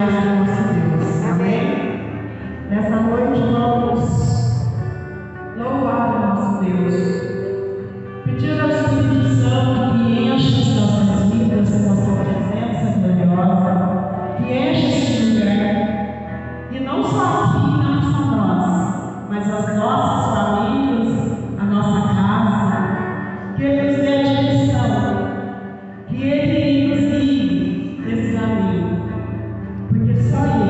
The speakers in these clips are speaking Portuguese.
nosso Deus. Amém? Nessa noite vamos louvar o nosso Deus, pedir ao Espírito Santo que encha as nossas vidas com a sua presença gloriosa, que encha esse lugar, e não só aqui, não só nós, mas as nossas famílias, a nossa casa, que Ele nos dê a direção, que Ele nos guie nesse caminho, porque só Ele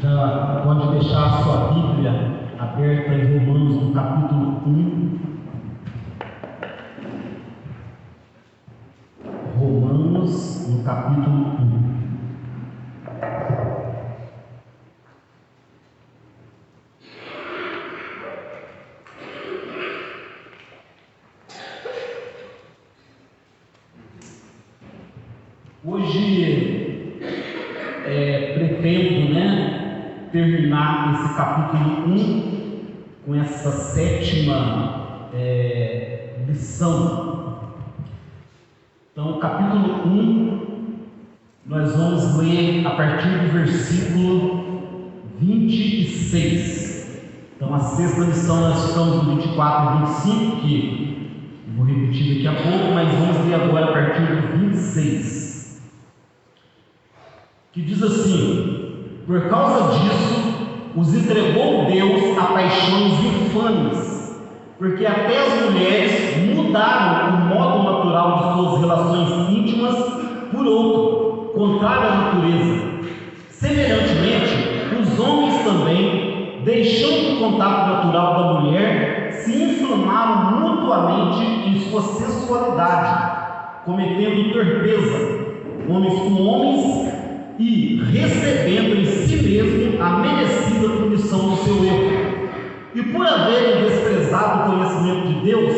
Já pode deixar a sua Bíblia aberta em Romanos, no capítulo 1. Romanos, no capítulo 1. Hoje pretendo, terminar esse capítulo 1 com essa sétima lição. Então, capítulo 1, nós vamos ler a partir do versículo 26. Então, a sexta lição nós ficamos no 24 e 25, que eu vou repetir daqui a pouco, mas vamos ler agora a partir do 26. Que diz assim: por causa disso, os entregou Deus a paixões infames, porque até as mulheres mudaram o modo natural de suas relações íntimas por outro, contrário à natureza. Semelhantemente, os homens também, deixando o contato natural da mulher, se inflamaram mutuamente em sua sexualidade, cometendo torpeza, homens com homens, e recebendo em si mesmo a merecida punição do seu erro. E por haverem desprezado o conhecimento de Deus,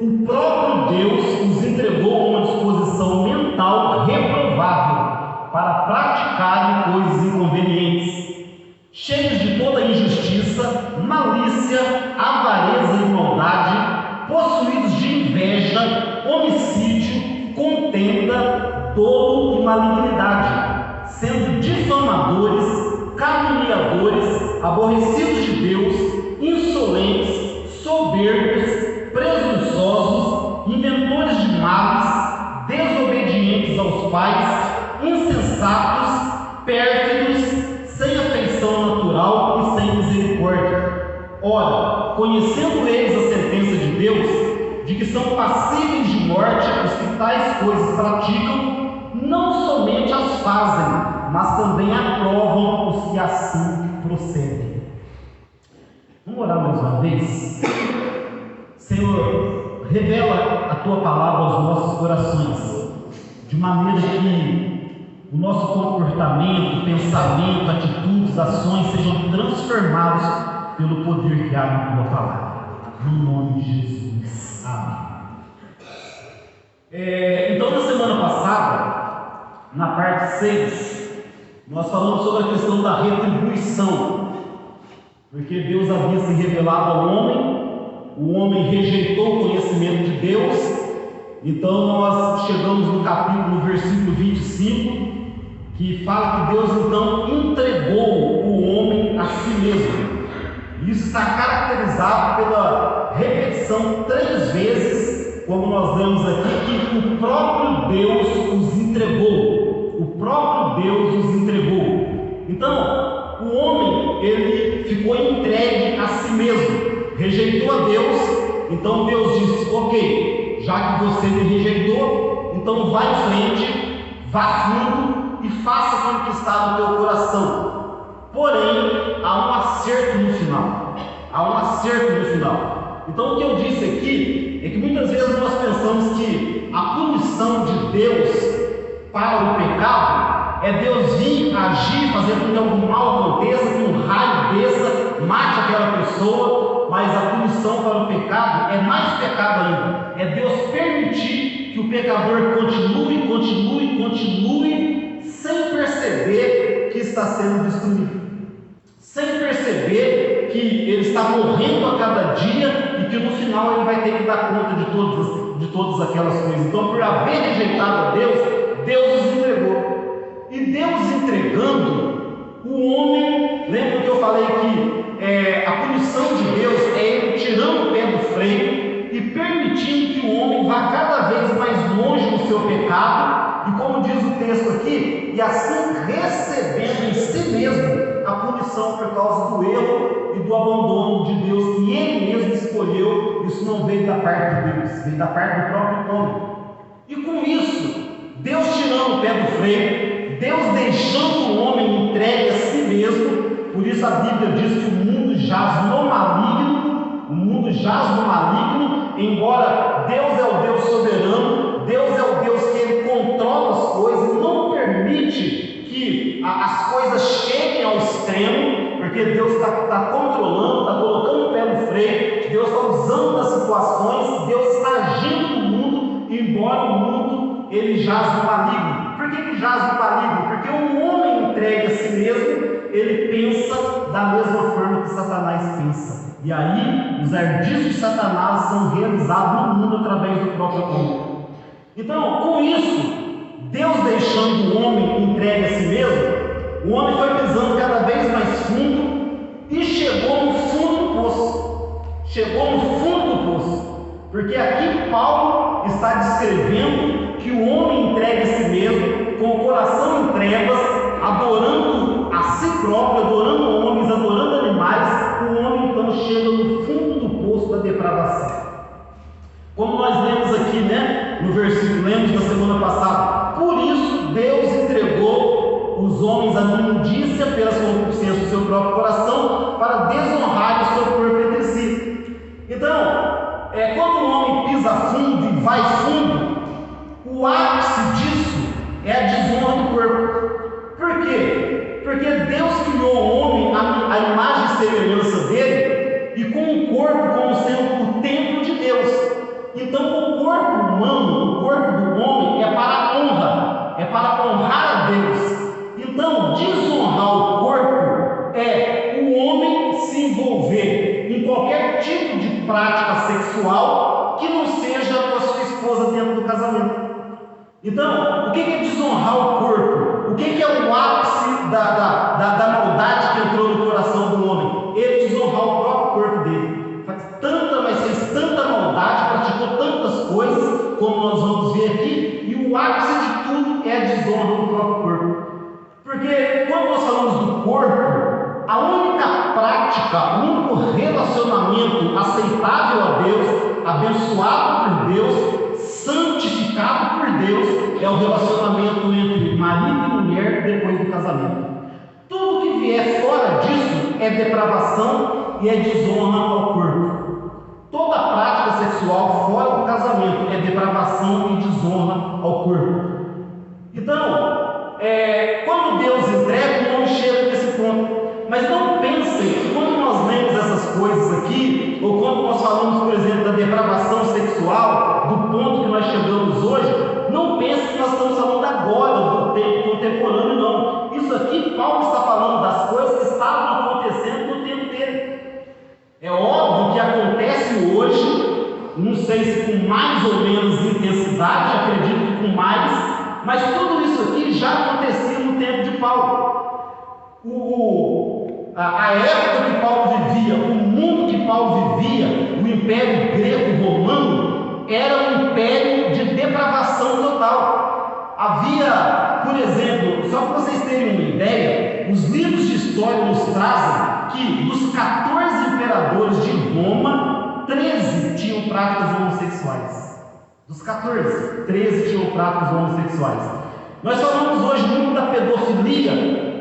o próprio Deus os entregou a uma disposição mental reprovável para praticarem coisas inconvenientes, cheios de toda injustiça, malícia, avareza e maldade, possuídos de inveja, homicídio, contenda, dolo e malignidade, sendo difamadores, caluniadores, aborrecidos de Deus, insolentes, soberbos, presunçosos, inventores de males, desobedientes aos pais, insensatos, pérfidos, sem afeição natural e sem misericórdia. Ora, conhecendo eles a sentença de Deus, de que são passíveis de morte os que tais coisas praticam, não somente as fazem, mas também aprovam os que assim procedem. Vamos orar mais uma vez? Senhor, revela a Tua palavra aos nossos corações, de maneira que o nosso comportamento, pensamento, atitudes, ações sejam transformados pelo poder que há na Tua palavra. No nome de Jesus. Amém. Então, na semana passada, na parte 6, nós falamos sobre a questão da retribuição, porque Deus havia se revelado ao homem, o homem rejeitou o conhecimento de Deus. Então nós chegamos no capítulo, no versículo 25, que fala que Deus então entregou o homem a si mesmo. Isso está caracterizado pela repetição 3 vezes, como nós lemos aqui, que o próprio Deus os entregou. O próprio Deus os entregou. Então, o homem, ele ficou entregue a si mesmo, rejeitou a Deus. Então Deus disse: ok, já que você me rejeitou, então vá em frente, vá fundo e faça com o que está no teu coração. Porém, há um acerto no final. Há um acerto no final. Então, o que eu disse aqui é que muitas vezes nós pensamos que a punição de Deus para o pecado é Deus vir agir, fazer com que algum mal aconteça, que um raio desça, mate aquela pessoa. Mas a punição para o pecado é mais pecado ainda. É Deus permitir que o pecador continue sem perceber que está sendo destruído, sem perceber que ele está morrendo a cada dia e que no final ele vai ter que dar conta de todas aquelas coisas. Então, por haver rejeitado a Deus, Deus os entregou. E Deus entregando, o homem, lembra que eu falei que a punição de Deus é Ele tirando o pé do freio e permitindo que o homem vá cada vez mais longe do seu pecado, e como diz o texto aqui, e assim recebendo em si mesmo a punição por causa do erro e do abandono de Deus que Ele mesmo escolheu. Isso não veio da parte de Deus, veio da parte do próprio homem. E com isso, Deus tirando o pé do freio, Deus deixando o homem entregue a si mesmo, isso a Bíblia diz que o mundo jaz no maligno, embora Deus é o Deus soberano, Deus é o Deus que Ele controla as coisas e não permite que as coisas cheguem ao extremo, porque Deus está controlando, está colocando o pé no freio, Deus está usando as situações, Deus está agindo no mundo, embora o mundo ele jaz no maligno. Por que jaz no maligno? Porque o homem entregue a si mesmo, ele pensa da mesma forma que Satanás pensa. E aí, os ardis de Satanás são realizados no mundo através do próprio homem. Então, com isso, Deus deixando o homem entregue a si mesmo, o homem foi pisando cada vez mais fundo e chegou no fundo do poço. Porque aqui Paulo está descrevendo que o homem entregue a si mesmo, com o coração em trevas, adorando a si próprio, adorando homens, adorando animais, o homem então chega no fundo do poço da depravação. Como nós lemos aqui, no versículo, lemos na semana passada, por isso Deus entregou os homens à imundícia pelas concupiscências do seu próprio coração, para desonrar o seu corpo entre si. Então, quando o homem pisa fundo e vai fundo, o ápice disso é a desonra do corpo. Por quê? Porque Deus criou o homem à imagem e semelhança dele, e com o corpo como sendo o templo de Deus. Então o corpo humano, o corpo do homem é para honra, é para honrar a Deus. Então desonrar o corpo é o homem se envolver em qualquer tipo de prática sexual que não seja com a sua esposa dentro do casamento. Então, o que é desonrar o corpo? O que é o ápice da maldade que entrou no coração do homem? Ele desonrar o próprio corpo dele. Fez tanta maldade, praticou tantas coisas, como nós vamos ver aqui, e o ápice de tudo é a desonra do próprio corpo. Porque quando nós falamos do corpo, a única prática, o único relacionamento aceitável a Deus, abençoado por Deus, santificado por Deus, é o relacionamento entre marido e mulher depois do casamento. Tudo que vier fora disso é depravação e é desonra ao corpo. Toda prática sexual fora do casamento é depravação e desonra ao corpo. Então, quando Deus entrega, o homem chega nesse ponto. Mas não pensem que quando nós lemos essas coisas aqui, ou quando nós falamos, por exemplo, da depravação sexual, do ponto que nós chegamos hoje, não pensem que nós estamos falando agora, do tempo contemporâneo, não. Isso aqui, Paulo está falando das coisas que estavam acontecendo no tempo dele. É óbvio que acontece hoje, não sei se com mais ou menos intensidade, acredito que com mais, mas tudo isso aqui já acontecia no tempo de Paulo. A época que Paulo vivia, o mundo que Paulo vivia, o Império Greco-Romano, era um império de depravação total. Havia, por exemplo, só para vocês terem uma ideia, os livros de história nos trazem que dos 14 imperadores de Roma, 13 tinham práticas homossexuais. Dos 14, 13 tinham práticas homossexuais. Nós falamos hoje muito da pedofilia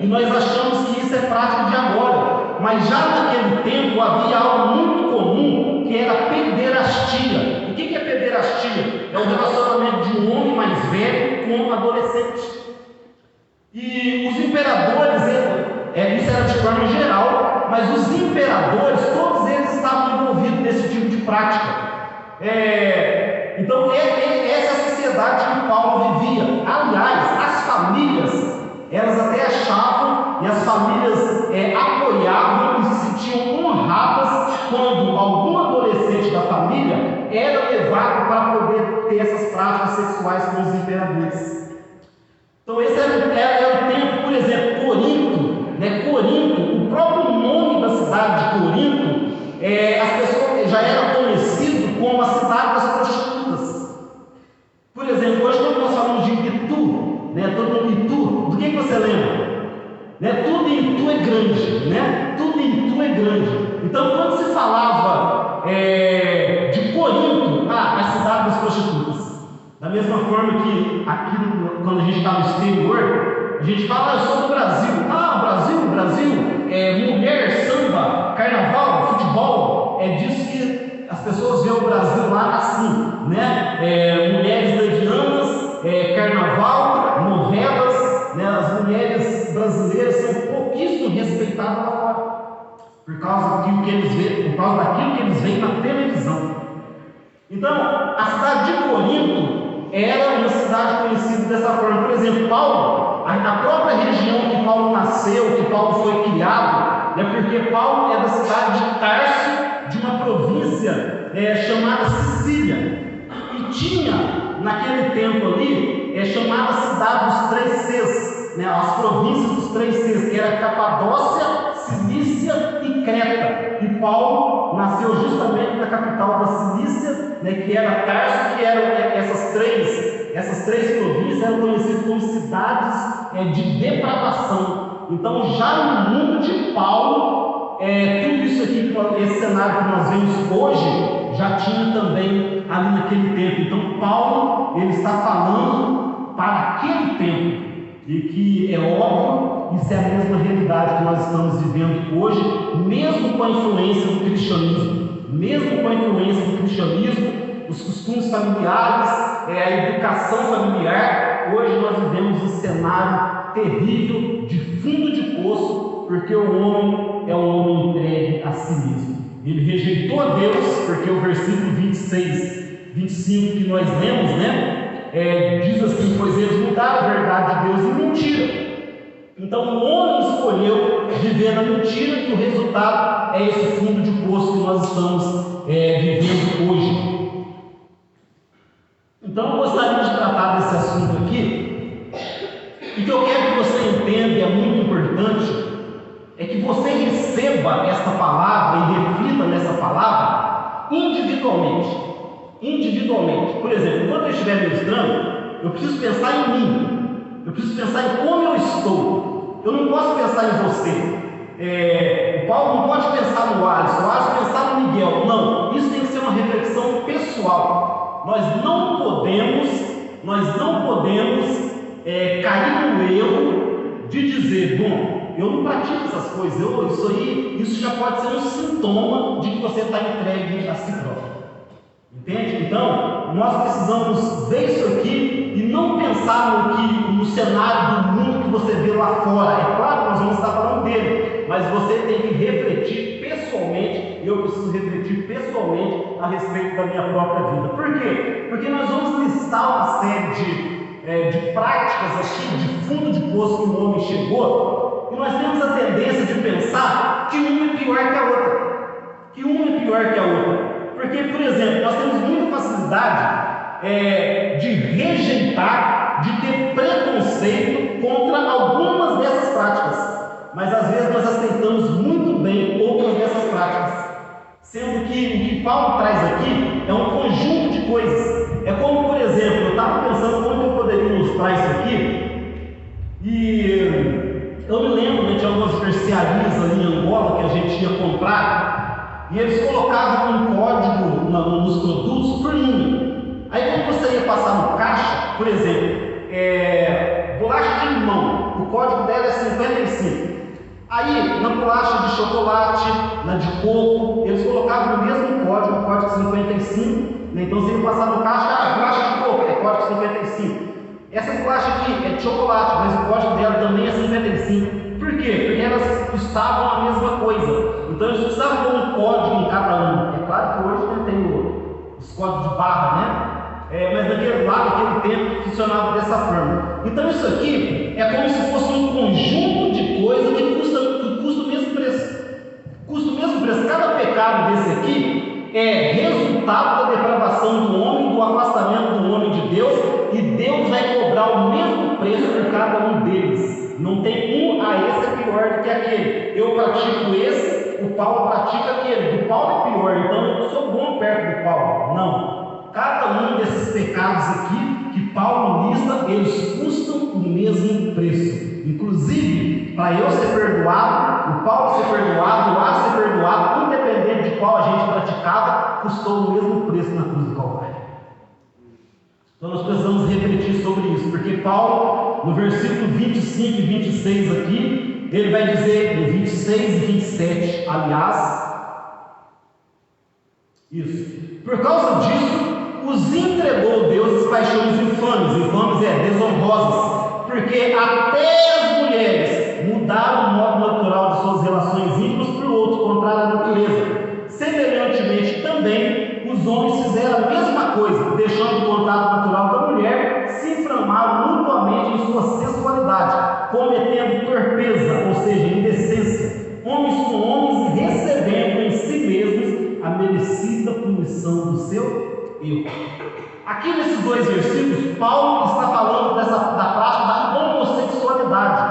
e nós achamos que isso é prática de agora, mas já naquele tempo havia algo muito comum que era a pederastia. O que é pederastia? É o relacionamento de um homem mais velho com um adolescente. E os imperadores, isso era de forma geral, mas os imperadores, todos eles estavam envolvidos nesse tipo de prática. Então, essa é a sociedade que Paulo vivia. Aliás, as famílias, elas até achavam, e as famílias apoiavam e se sentiam honradas quando algum adolescente da família era levado para poder ter essas práticas sexuais com os imperadores. Então, esse era o tempo, por exemplo, Corinto. Corinto, o próprio nome da cidade de Corinto, as pessoas já eram conhecido como a cidade das prostitutas. Por exemplo, hoje quando nós falamos de Itu, todo mundo Itu, do que você lembra? Tudo em Itu é grande, tudo em Itu é grande. Então, quando se falava de Corinto, a cidade das prostitutas. Da mesma forma que aqui, quando a gente está no exterior, a gente fala, eu sou do Brasil. O Brasil, mulher por causa daquilo que eles veem na televisão. Então, a cidade de Corinto era uma cidade conhecida dessa forma. Por exemplo, Paulo, a própria região que Paulo nasceu, que Paulo foi criado, porque Paulo é da cidade de Tarso, de uma província chamada Sicília, e tinha naquele tempo ali chamada cidade dos Três Cs, as províncias dos Três Cs, que era Capadócia, Cilícia e Creta. E Paulo nasceu justamente na capital da Cilícia, que era Tarso, que eram essas três províncias eram conhecidas como cidades de depravação. Então, já no mundo de Paulo, tudo isso aqui, esse cenário que nós vemos hoje, já tinha também ali naquele tempo. Então, Paulo, ele está falando para aquele tempo, e que é óbvio, isso é a mesma realidade que nós estamos vivendo hoje, mesmo com a influência do cristianismo, os costumes familiares, a educação familiar. Hoje nós vivemos um cenário terrível de fundo de poço, porque o homem é um homem entregue a si mesmo. Ele rejeitou a Deus, porque o versículo 26, 25 que nós lemos, diz assim: pois eles mudaram a verdade de Deus em mentira. Então o homem escolheu viver na mentira, e o resultado é esse fundo de poço que nós estamos vivendo hoje. Então eu gostaria de tratar desse assunto aqui, e que eu quero que você entenda, e é muito importante, é que você receba esta palavra e reflita nessa palavra individualmente. Por exemplo, quando eu estiver ministrando, eu preciso pensar em mim, eu preciso pensar em como eu estou. Eu não posso pensar em você. O Paulo não pode pensar no Alisson, o Alisson pensar no Miguel. Não, isso tem que ser uma reflexão pessoal. Nós não podemos cair no erro de dizer: bom, eu não pratico essas coisas, isso já pode ser um sintoma de que você está entregue a si próprio. Entende? Então, nós precisamos ver isso aqui e não pensar no cenário do mundo que você vê lá fora. É claro que nós vamos estar falando dele, mas você tem que refletir pessoalmente, e eu preciso refletir pessoalmente a respeito da minha própria vida. Por quê? Porque nós vamos listar uma série de práticas aqui, de fundo de poço que o homem chegou, e nós temos a tendência de pensar que uma é pior que a outra. Porque, por exemplo, nós temos muita facilidade de rejeitar, de ter preconceito contra algumas dessas práticas, mas às vezes nós aceitamos muito bem outras dessas práticas, sendo que o que Paulo traz aqui é um conjunto de coisas. É como, por exemplo, eu estava pensando como eu poderia ilustrar isso aqui, e eu me lembro de algumas mercearias ali em Angola que a gente ia comprar, e eles colocavam um código nos produtos por linha. Aí quando você ia passar no caixa, por exemplo, bolacha de limão, o código dela é 55. Aí na bolacha de chocolate, na de coco, eles colocavam o mesmo código, o código 55. Então você ia passar no caixa, bolacha de coco, código 55. Essa bolacha aqui é de chocolate, mas o código dela também é 55. Por quê? Porque elas custavam a mesma coisa. Então eles precisavam pôr um código em cada um. É claro que hoje não tem os códigos de barra, mas naquele tempo funcionava dessa forma. Então isso aqui é como se fosse um conjunto de coisas que custa o mesmo preço. Custa o mesmo preço. Cada pecado desse aqui é resultado da depravação do homem, do afastamento do homem de Deus, e Deus vai cobrar o mesmo preço por cada um deles. Não tem esse é pior do que aquele. Eu pratico esse, o Paulo pratica aquele. O Paulo é pior, então eu sou bom perto do Paulo. Não. Cada um desses pecados aqui que Paulo lista, eles custam o mesmo preço. Inclusive, para eu ser perdoado, o Paulo ser perdoado, o Asa ser perdoado, independente de qual a gente praticava, custou o mesmo preço na cruz do Calvário. Então nós precisamos refletir sobre isso, porque Paulo, no versículo 25 e 26 aqui, ele vai dizer, no 26 e 27, aliás, isso: por causa disso, os entregou Deus às paixões infames desonrosas, porque até as mulheres mudaram o modo natural de suas relações vínculos por outro, contrário à natureza. Semelhantemente também, os homens fizeram a mesma coisa, deixando o contato natural da mulher, se inflamaram mutuamente em sua sexualidade, cometendo torpeza, ou seja, indecência, homens com homens, e recebendo em si mesmos a merecida punição do seu erro. Aqui nesses dois versículos, Paulo está falando da prática da homossexualidade,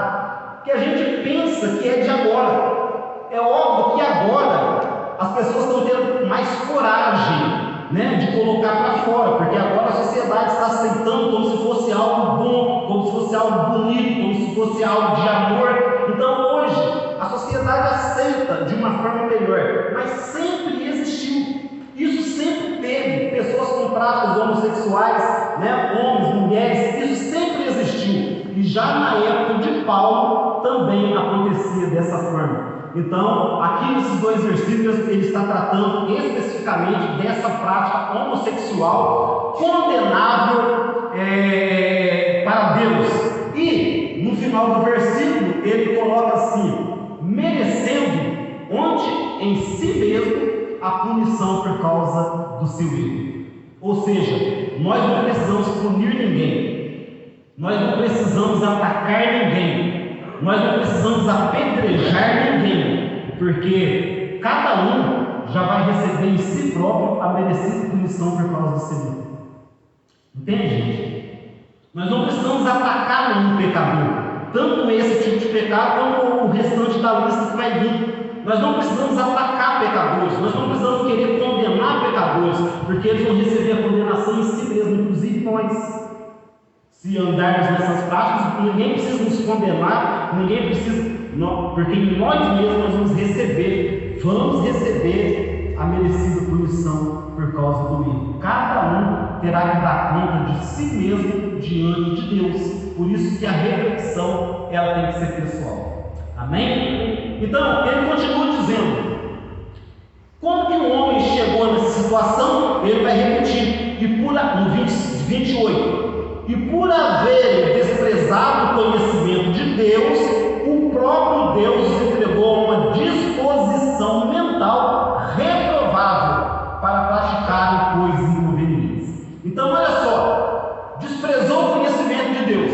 que a gente pensa que é de agora. É óbvio que agora as pessoas estão tendo mais coragem, né, de colocar para fora, porque agora a sociedade está aceitando como se fosse algo bom, como se fosse algo bonito, como se fosse algo de amor. Então hoje a sociedade aceita de uma forma melhor, mas sempre existiu. Isso sempre teve pessoas com práticas homossexuais, né, homens, mulheres, isso sempre existiu. E já na época de Paulo também acontecia dessa forma. Então, aqui nesses dois versículos, ele está tratando especificamente dessa prática homossexual condenável para Deus. E no final do versículo, ele coloca assim: merecendo, onde em si mesmo, a punição por causa do seu erro. Ou seja, nós não precisamos punir ninguém, nós não precisamos atacar ninguém, nós não precisamos apedrejar ninguém, porque cada um já vai receber em si próprio a merecida punição por causa do seu erro. Entende, gente? Nós não precisamos atacar nenhum pecador, tanto esse tipo de pecado como o restante da lista que vai vir. Nós não precisamos atacar pecadores, nós não precisamos querer condenar pecadores, porque eles vão receber a condenação em si mesmos, inclusive nós. Se andarmos nessas práticas, ninguém precisa nos condenar, ninguém precisa, porque nós mesmos nós vamos receber a merecida punição por causa do erro. Cada um terá que dar conta de si mesmo diante de Deus. Por isso que a reflexão ela tem que ser pessoal. Amém? Então, ele continua dizendo: como que o homem chegou nessa situação? Ele vai repetir, no 28, e por haver desprezado o conhecimento de Deus, o próprio Deus os entregou a uma disposição mental reprovável para praticarem coisas inconvenientes. Então, olha só, desprezou o conhecimento de Deus.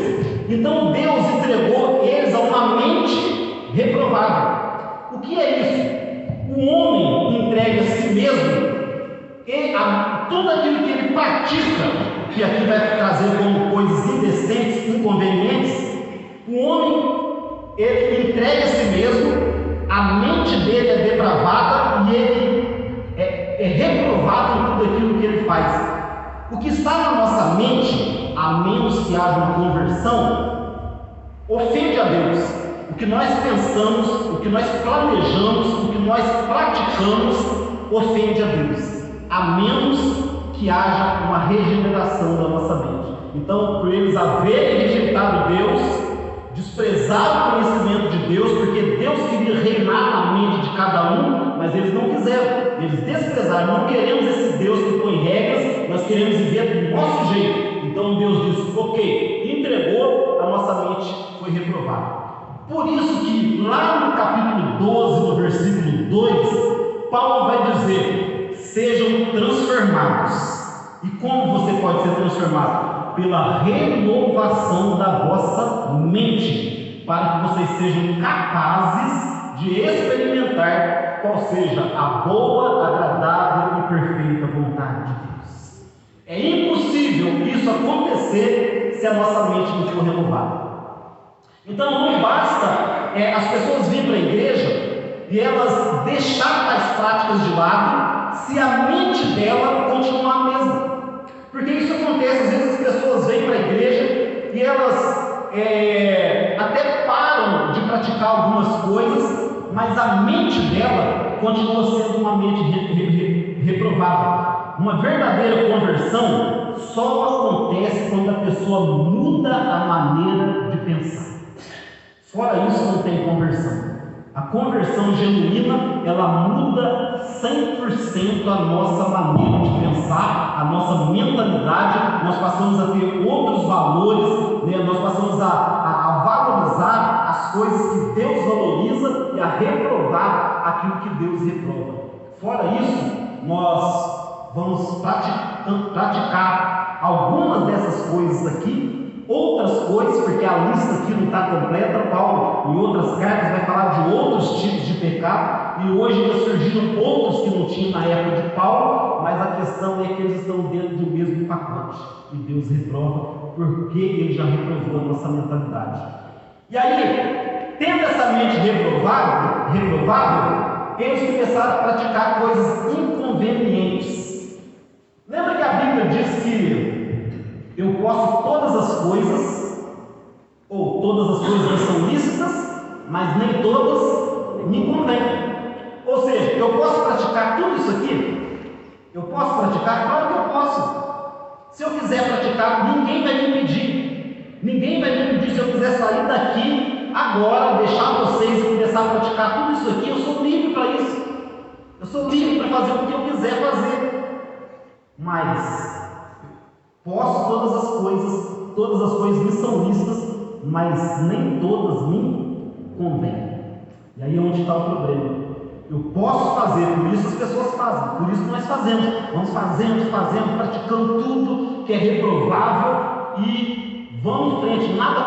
Então, Deus entregou eles a uma mente reprovável. O que é isso? O homem entrega a si mesmo tudo aquilo que ele pratica, que aqui vai trazer como coisas indecentes, inconvenientes. O homem, ele entrega a si mesmo, a mente dele é depravada e ele é reprovado em tudo aquilo que ele faz. O que está na nossa mente, a menos que haja uma conversão, ofende a Deus. O que nós pensamos, o que nós planejamos, o que nós praticamos, ofende a Deus, a menos que haja uma regeneração da nossa mente. Então, por eles haverem rejeitado Deus, desprezado o conhecimento de Deus, porque Deus queria reinar na mente de cada um, mas eles não quiseram, eles desprezaram. Não queremos esse Deus que põe regras, nós queremos viver do nosso jeito. Então Deus disse: ok, entregou, a nossa mente foi reprovada. Por isso que lá no capítulo 12, no versículo 2, Paulo vai dizer: sejam transformados. E como você pode ser transformado? Pela renovação da vossa mente, para que vocês sejam capazes de experimentar qual seja a boa, agradável e perfeita vontade de Deus. É impossível isso acontecer se a nossa mente não for renovada. Então não basta as pessoas virem para a igreja e elas deixarem tais práticas de lado, se a mente dela continuar a mesma. Porque isso acontece, às vezes as pessoas vêm para a igreja e elas até param de praticar algumas coisas, mas a mente dela continua sendo uma mente reprovada. Uma verdadeira conversão só acontece quando a pessoa muda a maneira de pensar. Fora isso, não tem conversão. A conversão genuína, ela muda 100% a nossa maneira de pensar, a nossa mentalidade. Nós passamos a ter outros valores, né? Nós passamos a valorizar as coisas que Deus valoriza e a reprovar aquilo que Deus reprova. Fora isso, nós vamos praticar algumas dessas coisas aqui, outras coisas, porque a lista aqui não está completa. Paulo, em outras cartas, vai falar de outros tipos de pecado, e hoje ainda surgiram outros que não tinham na época de Paulo, mas a questão é que eles estão dentro do mesmo pacote, e Deus reprova, porque Ele já reprovou a nossa mentalidade. E aí, tendo essa mente reprovável, eles começaram a praticar coisas inconvenientes. Lembra que a Bíblia diz que eu posso todas as coisas, ou todas as coisas me são lícitas, mas nem todas me convêm. Ou seja, eu posso praticar tudo isso aqui? Eu posso praticar? Claro que eu posso. Se eu quiser praticar, ninguém vai me impedir. Ninguém vai me impedir. Se eu quiser sair daqui agora, deixar vocês e começar a praticar tudo isso aqui, eu sou livre para isso. Eu sou livre para fazer o que eu quiser fazer. Mas posso todas as coisas me são lícitas, mas nem todas me convêm. E aí é onde está o problema. Eu posso fazer, por isso as pessoas fazem, por isso nós fazemos. Vamos fazendo, praticando tudo que é reprovável e vamos em frente. Nada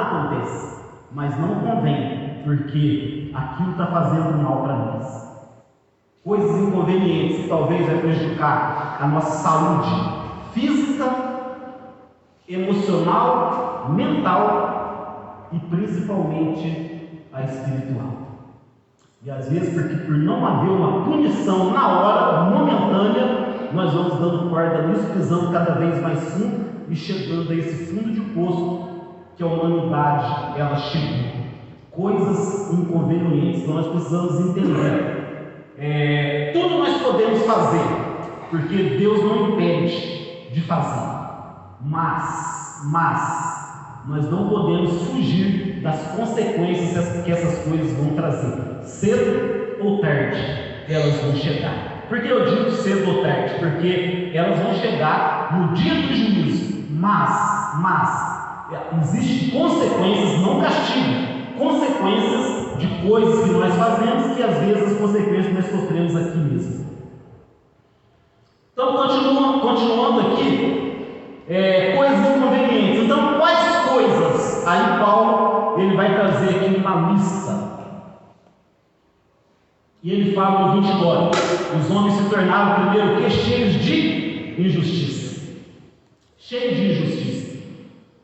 acontece, mas não convém, porque aquilo está fazendo mal para nós. Coisas inconvenientes que talvez vai prejudicar a nossa saúde física, emocional, mental e principalmente a espiritual. E às vezes, porque por não haver uma punição na hora, momentânea, nós vamos dando corda nisso, pisando cada vez mais fundo e chegando a esse fundo de poço que a humanidade ela chegou. Coisas inconvenientes que nós precisamos entender. Tudo nós podemos fazer, porque Deus não impede de fazer, mas nós não podemos fugir das consequências que essas coisas vão trazer. Cedo ou tarde, elas vão chegar. Por que eu digo cedo ou tarde? Porque elas vão chegar no dia do juízo. Mas existem consequências, não castigo, consequências de coisas que nós fazemos, que às vezes as consequências nós sofremos aqui mesmo. Então, continuando aqui, coisas inconvenientes. Então, quais coisas? Aí Paulo ele vai trazer aqui uma lista. E ele fala no 29, os homens se tornaram primeiro que cheios de injustiça. Cheios de injustiça.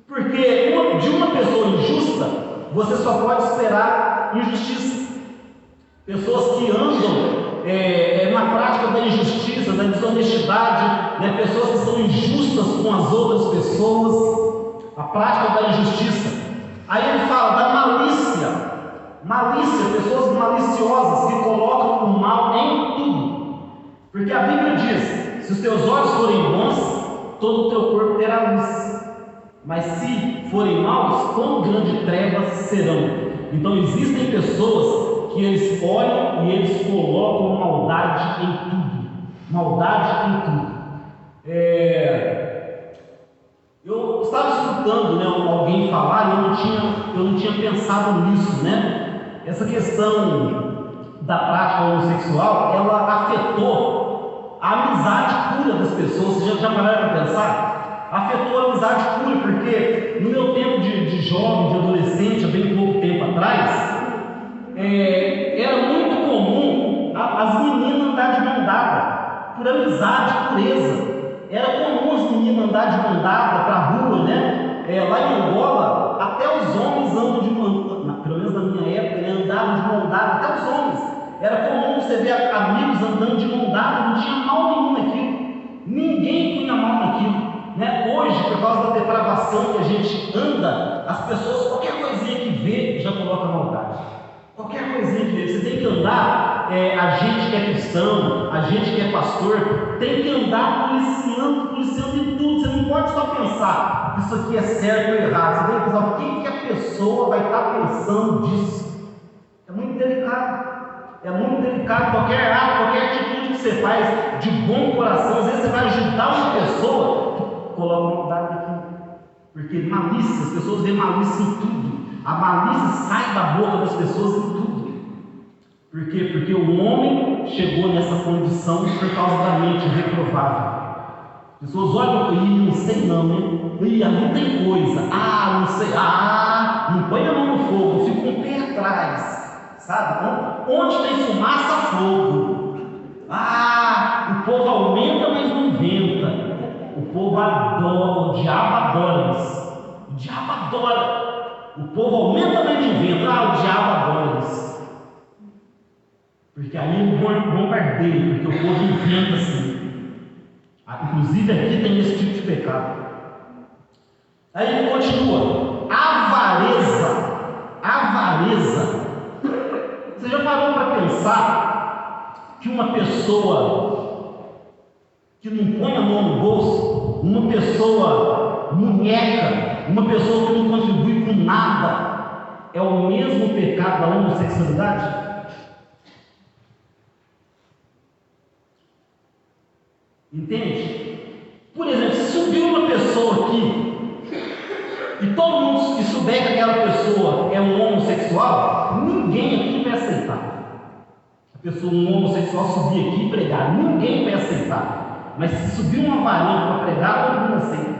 Porque de uma pessoa injusta, você só pode esperar injustiça. Pessoas que andam na prática da injustiça, da desonestidade, né? Pessoas que são injustas com as outras pessoas, a prática da injustiça. Aí ele fala da malícia, pessoas maliciosas que colocam o mal em tudo. Porque a Bíblia diz: se os teus olhos forem bons, todo o teu corpo terá luz. Mas se forem maus, quão grande trevas serão. Então existem pessoas que eles olham e eles colocam maldade em tudo. Maldade em tudo. Eu estava escutando, né, alguém falar e eu não tinha pensado nisso, né? Essa questão da prática homossexual, ela afetou a amizade pura das pessoas. Vocês já pararam para pensar? Afetou a amizade pura, porque no meu tempo de jovem, de adolescente, há bem pouco tempo atrás, era muito comum as meninas andar de mão dada, por amizade, pureza. Era comum as meninas andar de mão dada para a rua, né? Lá em Angola, até os homens andam de mão, pelo menos na minha época, né, andavam de mão dada, até os homens. Era comum você ver amigos andando de mão dada, não tinha mal nenhum naquilo. Ninguém punha mal naquilo. Né? Hoje, por causa da depravação que a gente anda, as pessoas, qualquer coisinha que vê, já coloca maldade. Qualquer coisinha que vê, você tem que andar, a gente que é cristão, a gente que é pastor, tem que andar policiando em tudo. Você não pode só pensar, isso aqui é certo ou errado. Você tem que pensar, o que a pessoa vai estar pensando disso? É muito delicado. É muito delicado. Qualquer ato, qualquer atitude que você faz de bom coração, às vezes você vai ajudar uma pessoa, coloca maldade aqui. Porque malícia, as pessoas veem malícia em tudo. A malícia sai da boca das pessoas em tudo. Por quê? Porque o homem chegou nessa condição por causa da mente reprovada. As pessoas olham e não sei não, né? Ali tem coisa. Não sei. Não põe a mão no fogo, fica um pé atrás. Sabe? Onde tem fumaça, fogo. O povo aumenta, mas não inventa. O povo adora, o diabo adora isso. O diabo adora. O povo aumenta, mas não inventa. O diabo adora isso. Porque aí é um bombardeio, porque o povo inventa assim. Inclusive aqui tem esse tipo de pecado. Aí ele continua. Avareza. Você já parou para pensar que uma pessoa que não põe a mão no bolso, uma pessoa munheca, uma pessoa que não contribui com nada, é o mesmo pecado da homossexualidade? Entende? Por exemplo, se subir uma pessoa aqui e todo mundo que souber que aquela pessoa é um homossexual, ninguém aqui vai aceitar. Um homossexual subir aqui e pregar, ninguém vai aceitar. Mas se subir uma varinha para pregar, todo mundo aceita.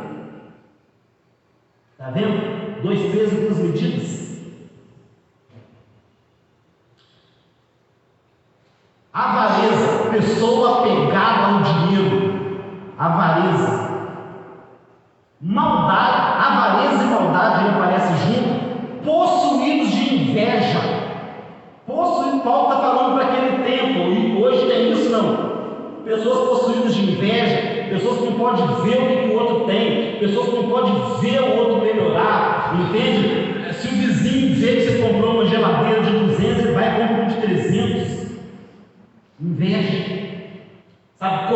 Está vendo? 2 pesos e 2 medidas. Avareza, pessoa apegada ao dinheiro. Avareza. Maldade, avareza e maldade aparecem junto. Possuídos de inveja. Paulo está falando para aquele tempo, e hoje tem isso não. Pessoas possuídas de inveja, pessoas que não podem ver o que o outro tem, pessoas que não podem ver o outro melhorar, entende? Se o vizinho vê que você comprou uma geladeira de 200, ele vai e compra uma de 300. Inveja, sabe?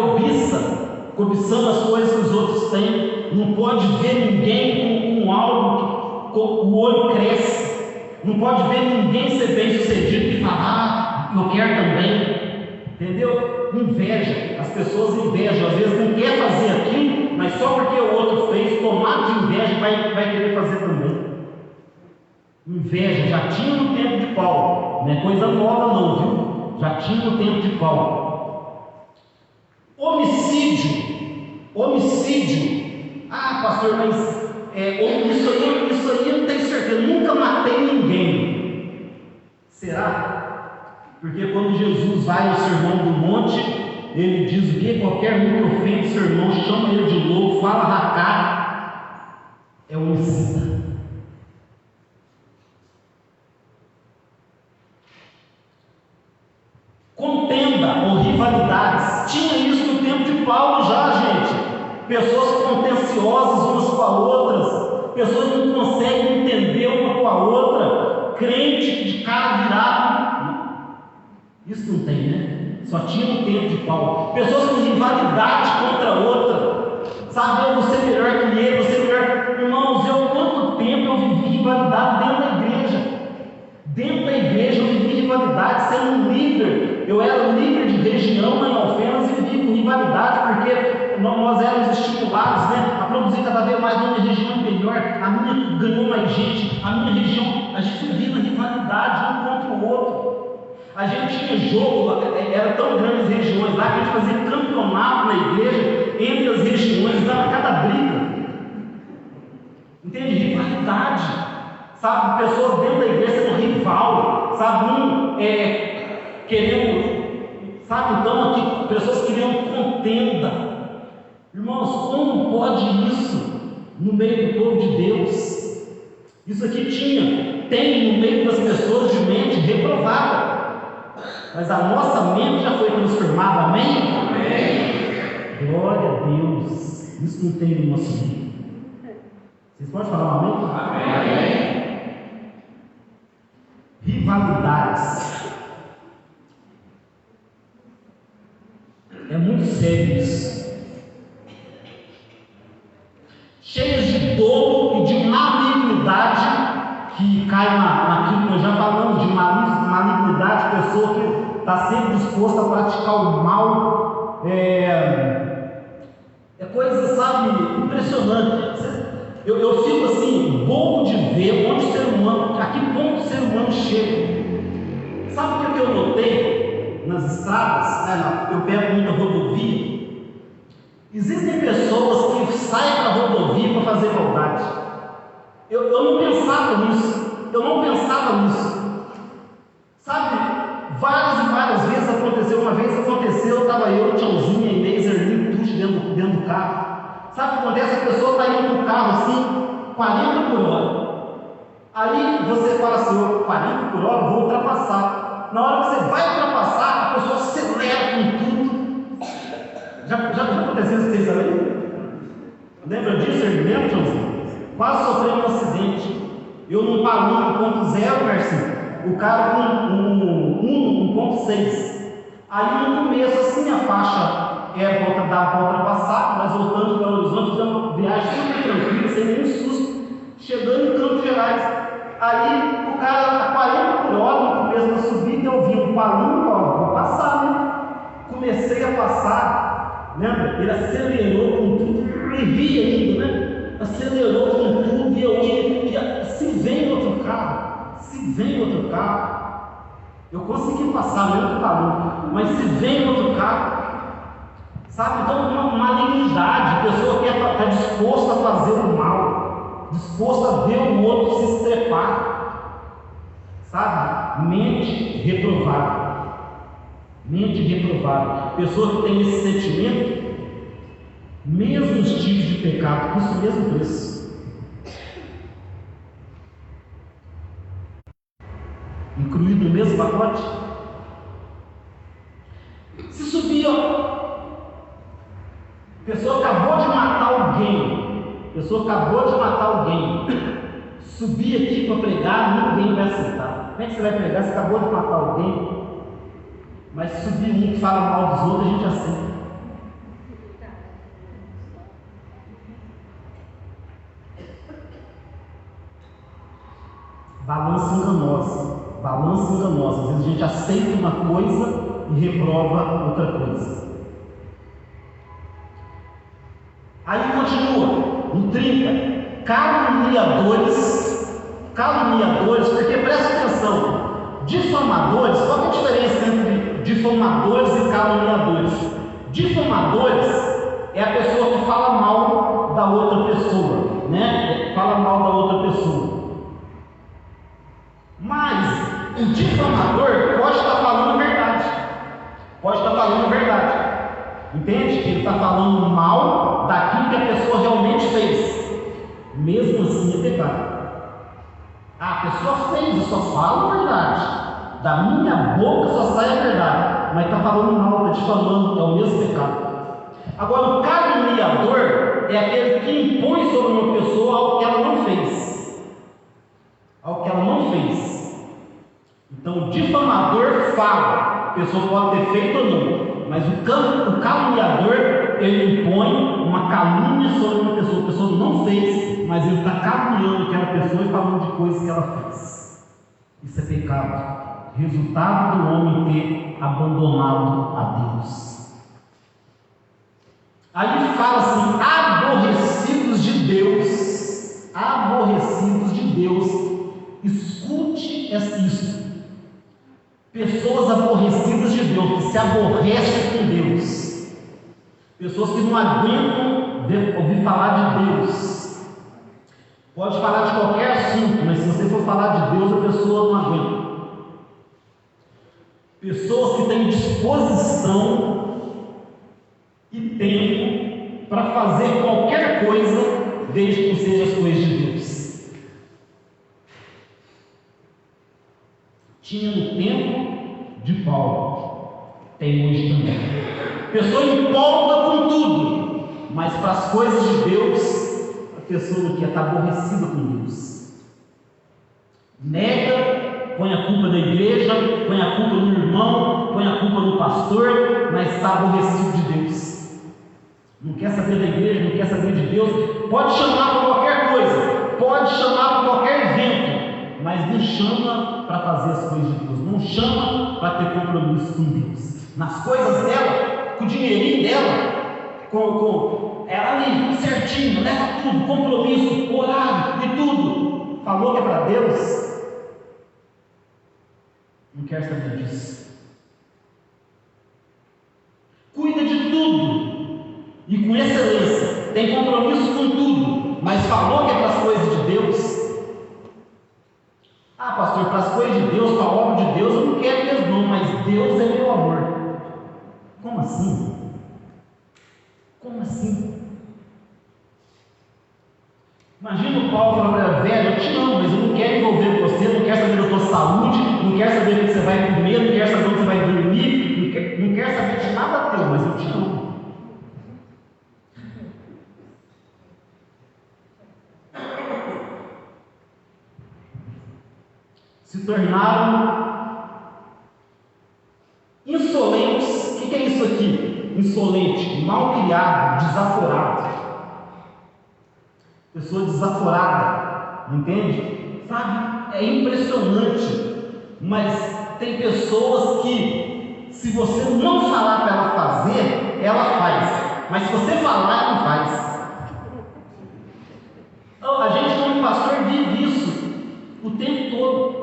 Cobiçando as coisas que os outros têm. Não pode ver ninguém com algo que o olho cresce. Não pode ver ninguém ser bem sucedido e falar, eu quero também. Entendeu? Inveja. As pessoas invejam, às vezes não quer fazer aquilo, mas só porque o outro fez, tomado de inveja, vai querer fazer também. Inveja, já tinha no tempo de Paulo, não é coisa nova não, viu? Já tinha no tempo de Paulo. Homicídio. Pastor, mas isso aí eu não tenho certeza, eu nunca matei ninguém. Será? Porque quando Jesus vai ao Sermão do Monte, ele diz o que? Qualquer um que ofende seu irmão, chama ele de louco, fala racá, é homicida. Contenda ou rivalidades. Tinha isso no tempo de Paulo já, gente. Pessoas contenciosas umas com a outras, pessoas que não conseguem entender uma com a outra, crente de cara virado. Isso não tem, né? Só tinha no tempo de Paulo. Pessoas com rivalidade contra a outra, sabe? Eu vou ser melhor que ele, você melhor. Irmãos, quanto tempo eu vivi rivalidade dentro da igreja? Dentro da igreja eu vivi rivalidade, sendo um líder. Eu era líder de região em Alfenas e vivi com rivalidade, porque nós éramos estimulados, né, a produzir cada vez mais na minha região melhor. A minha ganhou mais gente, a minha região, a gente vivia na rivalidade um contra o outro. A gente tinha jogo, era tão grandes as regiões lá que a gente fazia campeonato na igreja entre as regiões, dava cada briga. Entende? Rivalidade. Sabe, pessoas dentro da igreja sendo rival, sabe, querendo, sabe, então aqui, pessoas querendo contenda. Irmãos, como pode isso no meio do povo de Deus? Isso aqui tem no meio das pessoas de mente reprovada, mas a nossa mente já foi transformada, amém? Amém. Glória a Deus, isso não tem no nosso meio. Vocês podem falar um amém? Amém. Rivalidades. É muito sério isso. Cheias de dolo e de malignidade, que cai naquilo que nós já falamos, de malignidade, pessoa que está sempre disposta a praticar o mal. É coisa, sabe, impressionante. Eu fico assim, bobo de ver onde o ser humano, a que ponto o ser humano chega. Sabe o que eu notei nas estradas? Eu pego muita rodovia. Existem pessoas que saem para a rodovia para fazer maldade. Eu não pensava nisso. Sabe, várias e várias vezes aconteceu. Uma vez aconteceu, estava eu, tchauzinha, Inês, Erlinho, tudo dentro do carro. Sabe o que acontece? A pessoa está indo no carro assim, 40 por hora. Aí você fala assim, 40 por hora, vou ultrapassar. Na hora que você vai ultrapassar, a pessoa acelera com tudo. Já aconteceu isso com vocês também? Lembra disso? Lembra, tchauzinho? Quase sofreu um acidente. Eu num Palum 1.0, Marcinho. O cara com um 1.6. Aí no começo, assim, a faixa era para ultrapassar, nós voltando para Belo Horizonte, fizemos uma viagem super tranquila, sem nenhum susto, chegando em Campos Gerais. Aí o cara a 40 por hora no começo da subida, eu vi um Palum, vou passar, né? Comecei a passar, lembra? Ele acelerou com tudo, e ri ainda, né? Acelerou com tudo, e eu ia, se vem outro carro, eu consegui passar mesmo que Palum, mas se vem outro carro, sabe? Então, uma malignidade, a pessoa que está disposta a fazer o mal, disposta a ver o outro se estrepar, sabe? Mente reprovável, pessoa que tem esse sentimento, mesmo os tipos de pecado, custa o mesmo preço. Incluído no mesmo pacote. Se subir, a pessoa acabou de matar alguém, subir aqui para pregar, ninguém vai aceitar. Como é que você vai pregar se acabou de matar alguém? Mas se subir um que fala mal dos outros, a gente aceita. Balança enganosa. Às vezes a gente aceita uma coisa e reprova outra coisa. Aí continua, no 30, caluniadores, porque presta atenção, difamadores, qual é a diferença entre difamadores e caluniadores? Difamadores é a pessoa que fala mal da outra pessoa, né? Fala mal da outra pessoa. Mas o difamador pode estar falando verdade. Entende? Que ele está falando mal daquilo que a pessoa realmente fez. Mesmo assim é pecado. A pessoa fez, eu só falo a verdade. Da minha boca só sai a verdade. Mas está falando mal, está difamando, é o mesmo pecado. Agora, o caluniador é aquele que impõe sobre uma pessoa algo que ela não fez. Então, o difamador fala, a pessoa pode ter feito ou não, mas o caluniador, ele impõe uma calúnia sobre uma pessoa. A pessoa não fez, mas ele está caluniando aquela pessoa e falando de coisas que ela fez. Isso é pecado, resultado do homem ter abandonado a Deus. Aí fala assim, aborrecidos de Deus, escute isso. Pessoas aborrecidas de Deus, que se aborrecem com Deus, pessoas que não aguentam ouvir falar de Deus. Pode falar de qualquer assunto, mas se você for falar de Deus, a pessoa não aguenta. Pessoas que têm disposição e tempo para fazer qualquer coisa, desde que seja as coisas de Deus. Tinha no tempo de Paulo, tem hoje também. A pessoa empolga com tudo, mas para as coisas de Deus, a pessoa não quer, está aborrecida com Deus. Nega, põe a culpa da igreja, põe a culpa no irmão, põe a culpa no pastor, mas está aborrecido de Deus. Não quer saber da igreja, não quer saber de Deus. Pode chamar para qualquer coisa, pode chamar para qualquer evento, mas não chama para fazer as coisas de Deus, não chama para ter compromisso com Deus. Nas coisas dela, com o dinheirinho dela, com Ela ali, certinho, leva tudo, compromisso, horário e tudo. Falou que é para Deus, não quer saber disso. Cuida de tudo e com excelência, tem compromisso com tudo, mas falou que é para as coisas de Deus. Ah, pastor, para as coisas de Deus, para a obra de Deus, eu não quero mesmo não, mas Deus é meu amor. Como assim? Como assim? Imagina o Paulo falando para ela: velho, eu te amo, mas eu não quero envolver com você, não quero saber da tua saúde, não quero saber o que você vai comer, não quero saber onde você vai dormir, não quero saber de nada teu, mas eu te amo. Se tornaram insolentes. O que é isso aqui? Insolente, mal criado, desaforado. Pessoa desaforada, entende? Sabe? É impressionante, mas tem pessoas que, se você não falar para ela fazer, ela faz, mas se você falar, ela não faz. Então, a gente, como pastor, vive isso o tempo todo.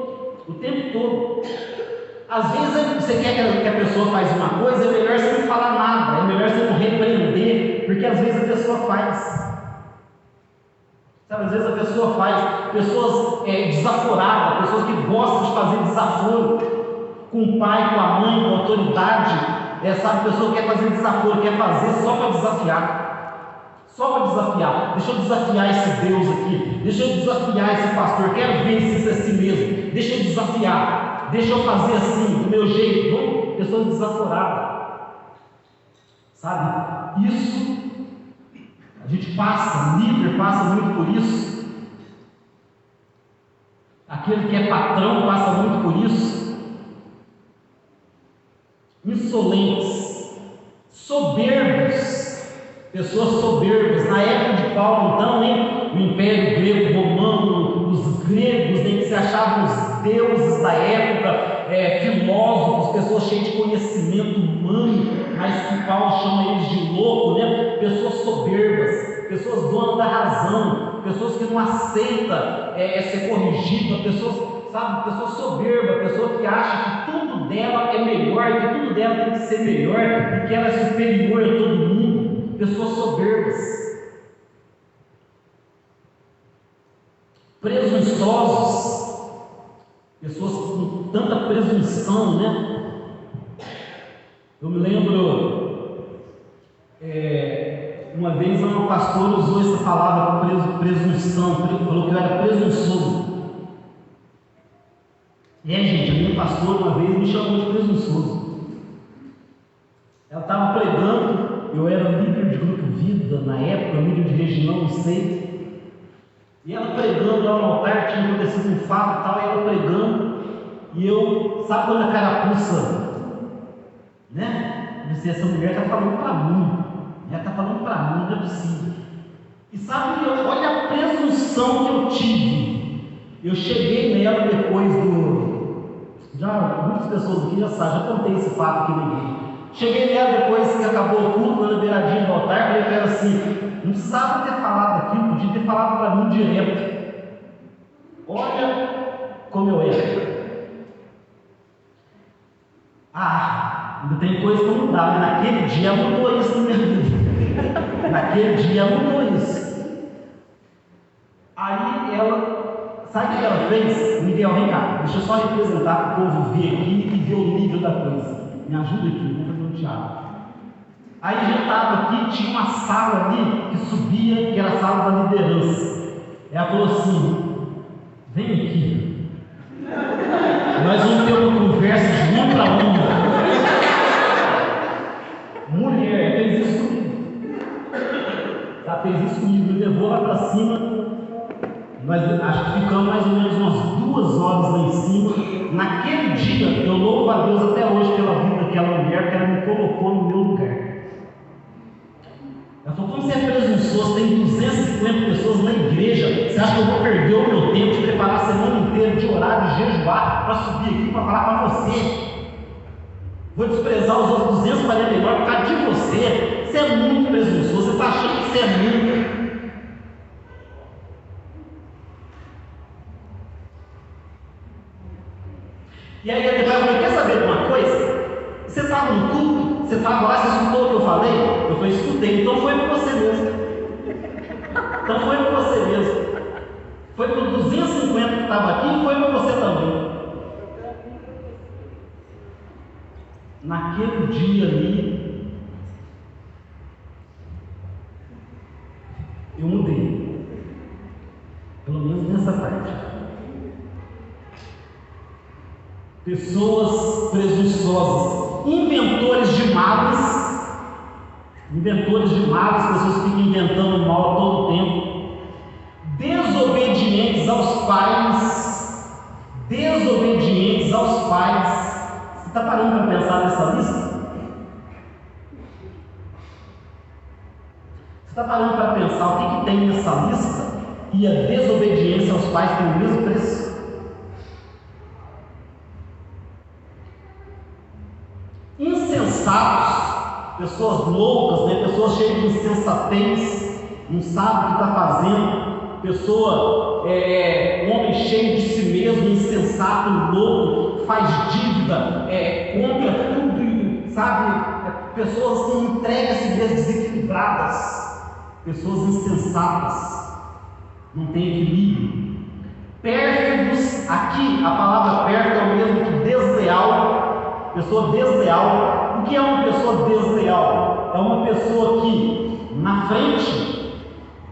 O tempo todo. Às vezes você quer que a pessoa faça uma coisa, é melhor você não falar nada, é melhor você não repreender, porque às vezes a pessoa faz. Sabe, às vezes a pessoa faz, pessoas desaforadas, pessoas que gostam de fazer desaforo com o pai, com a mãe, com a autoridade, sabe, pessoa que quer fazer desaforo, quer fazer só para desafiar. Só para desafiar. Deixa eu desafiar esse Deus aqui, deixa eu desafiar esse pastor, quero ver se isso é assim mesmo, deixa eu desafiar, deixa eu fazer assim, do meu jeito. Não, pessoa desaforada. Sabe, isso a gente passa, líder passa muito por isso. Aquele que é patrão passa muito por isso. Insolentes, soberbos, pessoas soberbas. Na época de Paulo, então, o Império Grego Romano, os gregos, que se achavam os deuses da época, filósofos, pessoas cheias de conhecimento humano, mas que Paulo chama eles de louco, pessoas soberbas, pessoas donas da razão, pessoas que não aceitam ser corrigida, pessoas soberbas, pessoa que acha que tudo dela é melhor, que tudo dela tem que ser melhor, e que ela é superior a todo mundo. Pessoas soberbas, presunçosos, pessoas com tanta presunção, Eu me lembro, uma vez uma pastora usou essa palavra presunção, falou que eu era presunçoso. Gente, a minha pastora uma vez me chamou de presunçoso. Ela estava pregando. Eu era líder de grupo Vida, na época, líder de região, não sei. E ela pregando lá no altar, tinha acontecido um fato e tal, e ela pregando. E eu, sabe quando a carapuça, Eu disse: essa mulher está falando para mim. Ela está falando para mim, não é possível. E sabe, olha a presunção que eu tive. Eu cheguei nela depois muitas pessoas aqui já sabem, já contei esse fato aqui no igreja. Cheguei nela depois que acabou o culto, na beiradinha do altar, falei para ela assim: não precisava ter falado aquilo, podia ter falado para mim direto. Olha como eu era. Ainda tem coisa que não dá, mas naquele dia mudou isso na minha vida. Naquele dia mudou isso. Aí ela, sabe o que ela fez? Miguel, vem cá, deixa eu só representar para o povo ver aqui e ver o nível da coisa. Me ajuda aqui, vamos fazer um teatro. Aí já estava aqui, tinha uma sala ali que subia, que era a sala da liderança. Ela falou assim: vem aqui, nós vamos ter uma conversa de um para um. Mulher, fez isso comigo. Ela fez isso comigo, me levou lá para cima. Nós acho que ficamos mais ou menos umas 2 horas lá em cima. Naquele dia, eu louvo a Deus até hoje pela vida daquela mulher, que ela me colocou no meu lugar. Ela falou: como você é presunçoso, tem 250 pessoas na igreja, você acha que eu vou perder o meu tempo de preparar a semana inteira, de orar, de jejuar, para subir aqui para falar para você? Vou desprezar os outros 249 por causa de você. Você é muito presunçoso, você está achando que você é muito. E aí ele vai falar, quer saber de uma coisa? Você estava no culto, você estava lá, você escutou o que eu falei? Eu falei, escutei, então foi para você mesmo. Então foi para você mesmo. Foi para os 250 que estava aqui e foi para você também. Naquele dia ali, eu mudei. Pelo menos nessa parte. Pessoas presunçosas, inventores de males, pessoas que ficam inventando mal a todo tempo, desobedientes aos pais. Você está parando para pensar nessa lista? Você está parando para pensar o que tem nessa lista? E a desobediência aos pais tem o mesmo preço? Insensatos, pessoas loucas, né? Pessoas cheias de insensatez, não sabe o que está fazendo, pessoa, homem cheio de si mesmo, insensato, louco, faz dívida, compra tudo, sabe? Pessoas que entregam-se desequilibradas, pessoas insensatas, não tem equilíbrio. Pérfidos, aqui a palavra pérfido é o mesmo que desleal. Pessoa desleal. O que é uma pessoa desleal? É uma pessoa que na frente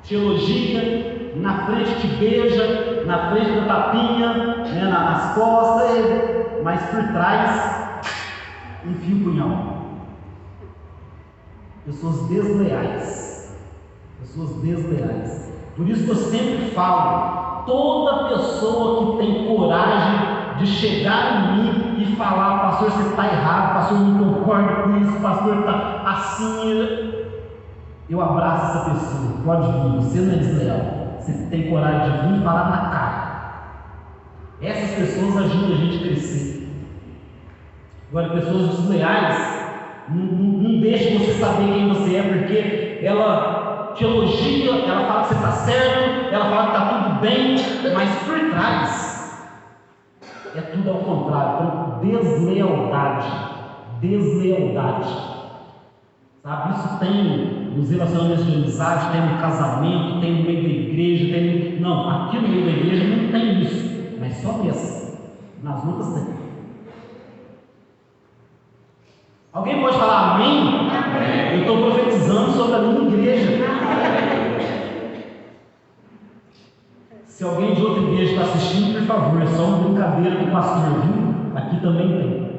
te elogia, na frente te beija, na frente da tapinha, né, nas costas, mas por trás enfia o punhal. Pessoas desleais. Por isso que eu sempre falo, toda pessoa que tem coragem de chegar em mim e falar, pastor, você está errado, pastor, eu não concordo com isso, pastor, está assim, eu abraço essa pessoa. Pode vir, você não é desleal, você tem coragem de vir e falar na cara. Essas pessoas ajudam a gente a crescer. Agora, pessoas desleais não deixam você saber quem você é, porque ela te elogia, ela fala que você está certo, ela fala que está tudo bem, mas por trás é tudo ao contrário. Então, deslealdade, sabe? Isso tem nos relacionamentos de amizade, tem no casamento, tem no meio da igreja, não, aqui no meio da igreja não tem isso, mas só nessa, nas lutas tem. Alguém pode falar amém? Eu estou profetizando sobre a minha igreja. Se alguém de outra igreja está assistindo, por favor, é só uma brincadeira com o pastor, viu? Aqui também tem.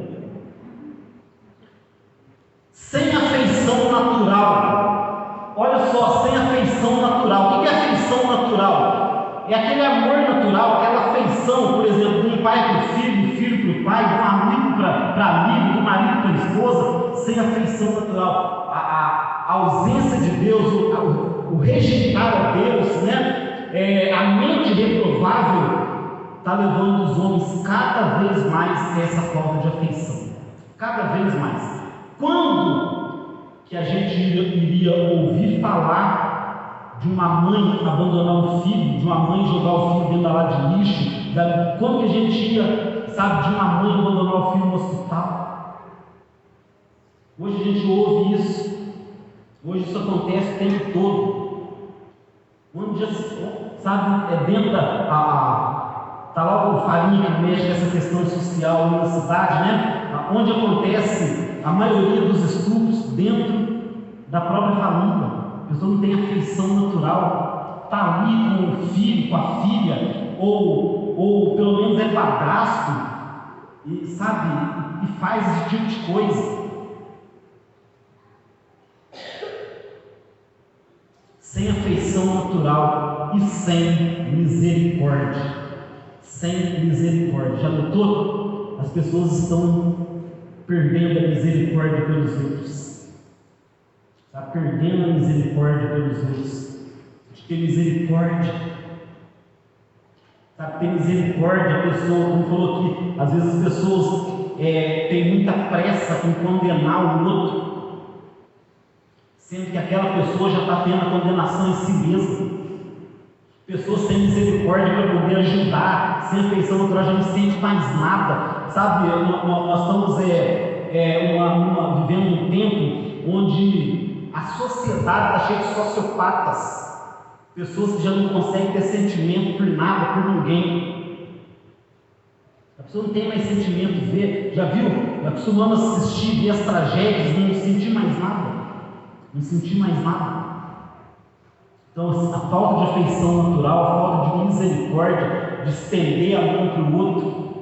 Sem afeição natural. Olha só, sem afeição natural. O que é afeição natural? É aquele amor natural, aquela afeição, por exemplo, de um pai para o filho, do filho para o pai, de um amigo para amigo, do marido para a esposa, sem afeição natural. A ausência de Deus, o rejeitar a Deus, né? A mente reprovável está levando os homens cada vez mais a essa falta de afeição. Cada vez mais. Quando que a gente iria ouvir falar de uma mãe abandonar um filho, de uma mãe jogar o filho dentro da lata de lixo? Quando que a gente ia, sabe, de uma mãe abandonar o filho no hospital? Hoje a gente ouve isso. Hoje isso acontece o tempo todo. Onde já se, sabe, dentro está lá o Farinha que mexe nessa questão social na cidade, né? Onde acontece a maioria dos estupros dentro da própria família. A pessoa não tem afeição natural, está ali com o filho, com a filha, ou pelo menos é padrasto, e, sabe, e faz esse tipo de coisa. Sem afeição natural e sem misericórdia. Já notou? As pessoas estão perdendo a misericórdia pelos outros. Está perdendo a misericórdia pelos outros. De ter misericórdia. Sabe, ter misericórdia, a pessoa, como falou aqui, às vezes as pessoas têm muita pressa em condenar o outro, sendo que aquela pessoa já está tendo a condenação em si mesma. Pessoas sem misericórdia para poder ajudar, sem afeição natural, já não sente mais nada, sabe? Nós estamos vivendo um tempo onde a sociedade está cheia de sociopatas, pessoas que já não conseguem ter sentimento por nada, por ninguém. A pessoa não tem mais sentimento, já viu? Acostumamos a assistir, ver as tragédias, não sentir mais nada, não sentir mais nada. Então, a falta de afeição natural, a falta de misericórdia, de estender a mão para o outro,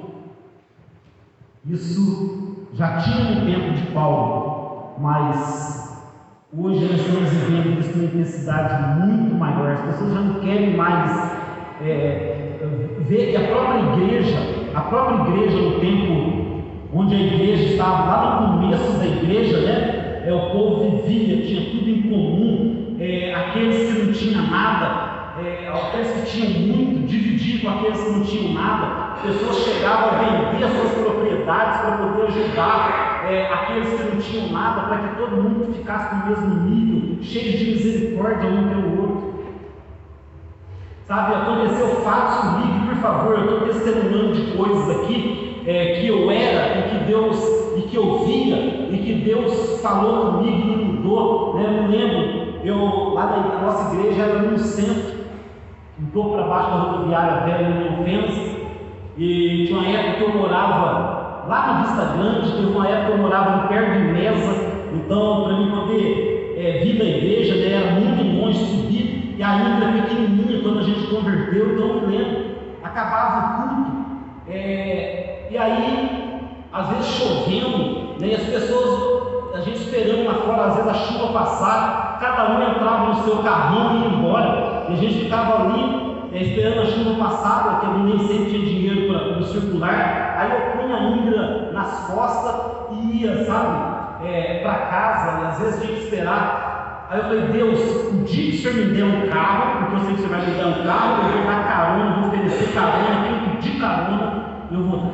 isso já tinha no tempo de Paulo, mas hoje nós estamos vivendo isso com uma intensidade muito maior. As pessoas já não querem mais ver que a própria igreja no tempo onde a igreja estava, lá no começo da igreja, né? O povo vivia, tinha tudo em comum. Aqueles que não tinham nada, aqueles que tinham muito, dividir com aqueles que não tinham nada. Pessoas chegavam a vender as suas propriedades para poder ajudar aqueles que não tinham nada, para que todo mundo ficasse no mesmo nível, cheio de misericórdia um pelo outro. Sabe, aconteceu fatos comigo, por favor, eu estou testemunhando de coisas aqui que eu era e que eu via e que Deus falou comigo e me mudou, né? Eu me lembro. Lá na nossa igreja era no centro, um pouco para baixo da rodoviária velha em Ofensas, e tinha uma época que eu morava lá na Vista Grande, teve uma época que eu morava perto de Mesa, então para mim poder vir da igreja, né, era muito longe subir, e ainda era pequenininha quando a gente converteu, então eu me lembro, acabava o culto, e aí às vezes chovendo, né, e as pessoas, a gente esperando lá fora, às vezes a chuva passar, cada um entrava no seu carrinho e ia embora, e a gente ficava ali esperando a chuva passar, porque eu nem sempre tinha dinheiro para circular. Aí eu punha a Ingra nas costas e ia, sabe, para casa, e às vezes tinha que esperar. Aí eu falei: Deus, o dia que o Senhor me der um carro, porque eu sei que o Senhor vai me dar um carro, eu vou dar carona, vou oferecer carona, quem pedir carona, eu vou dar.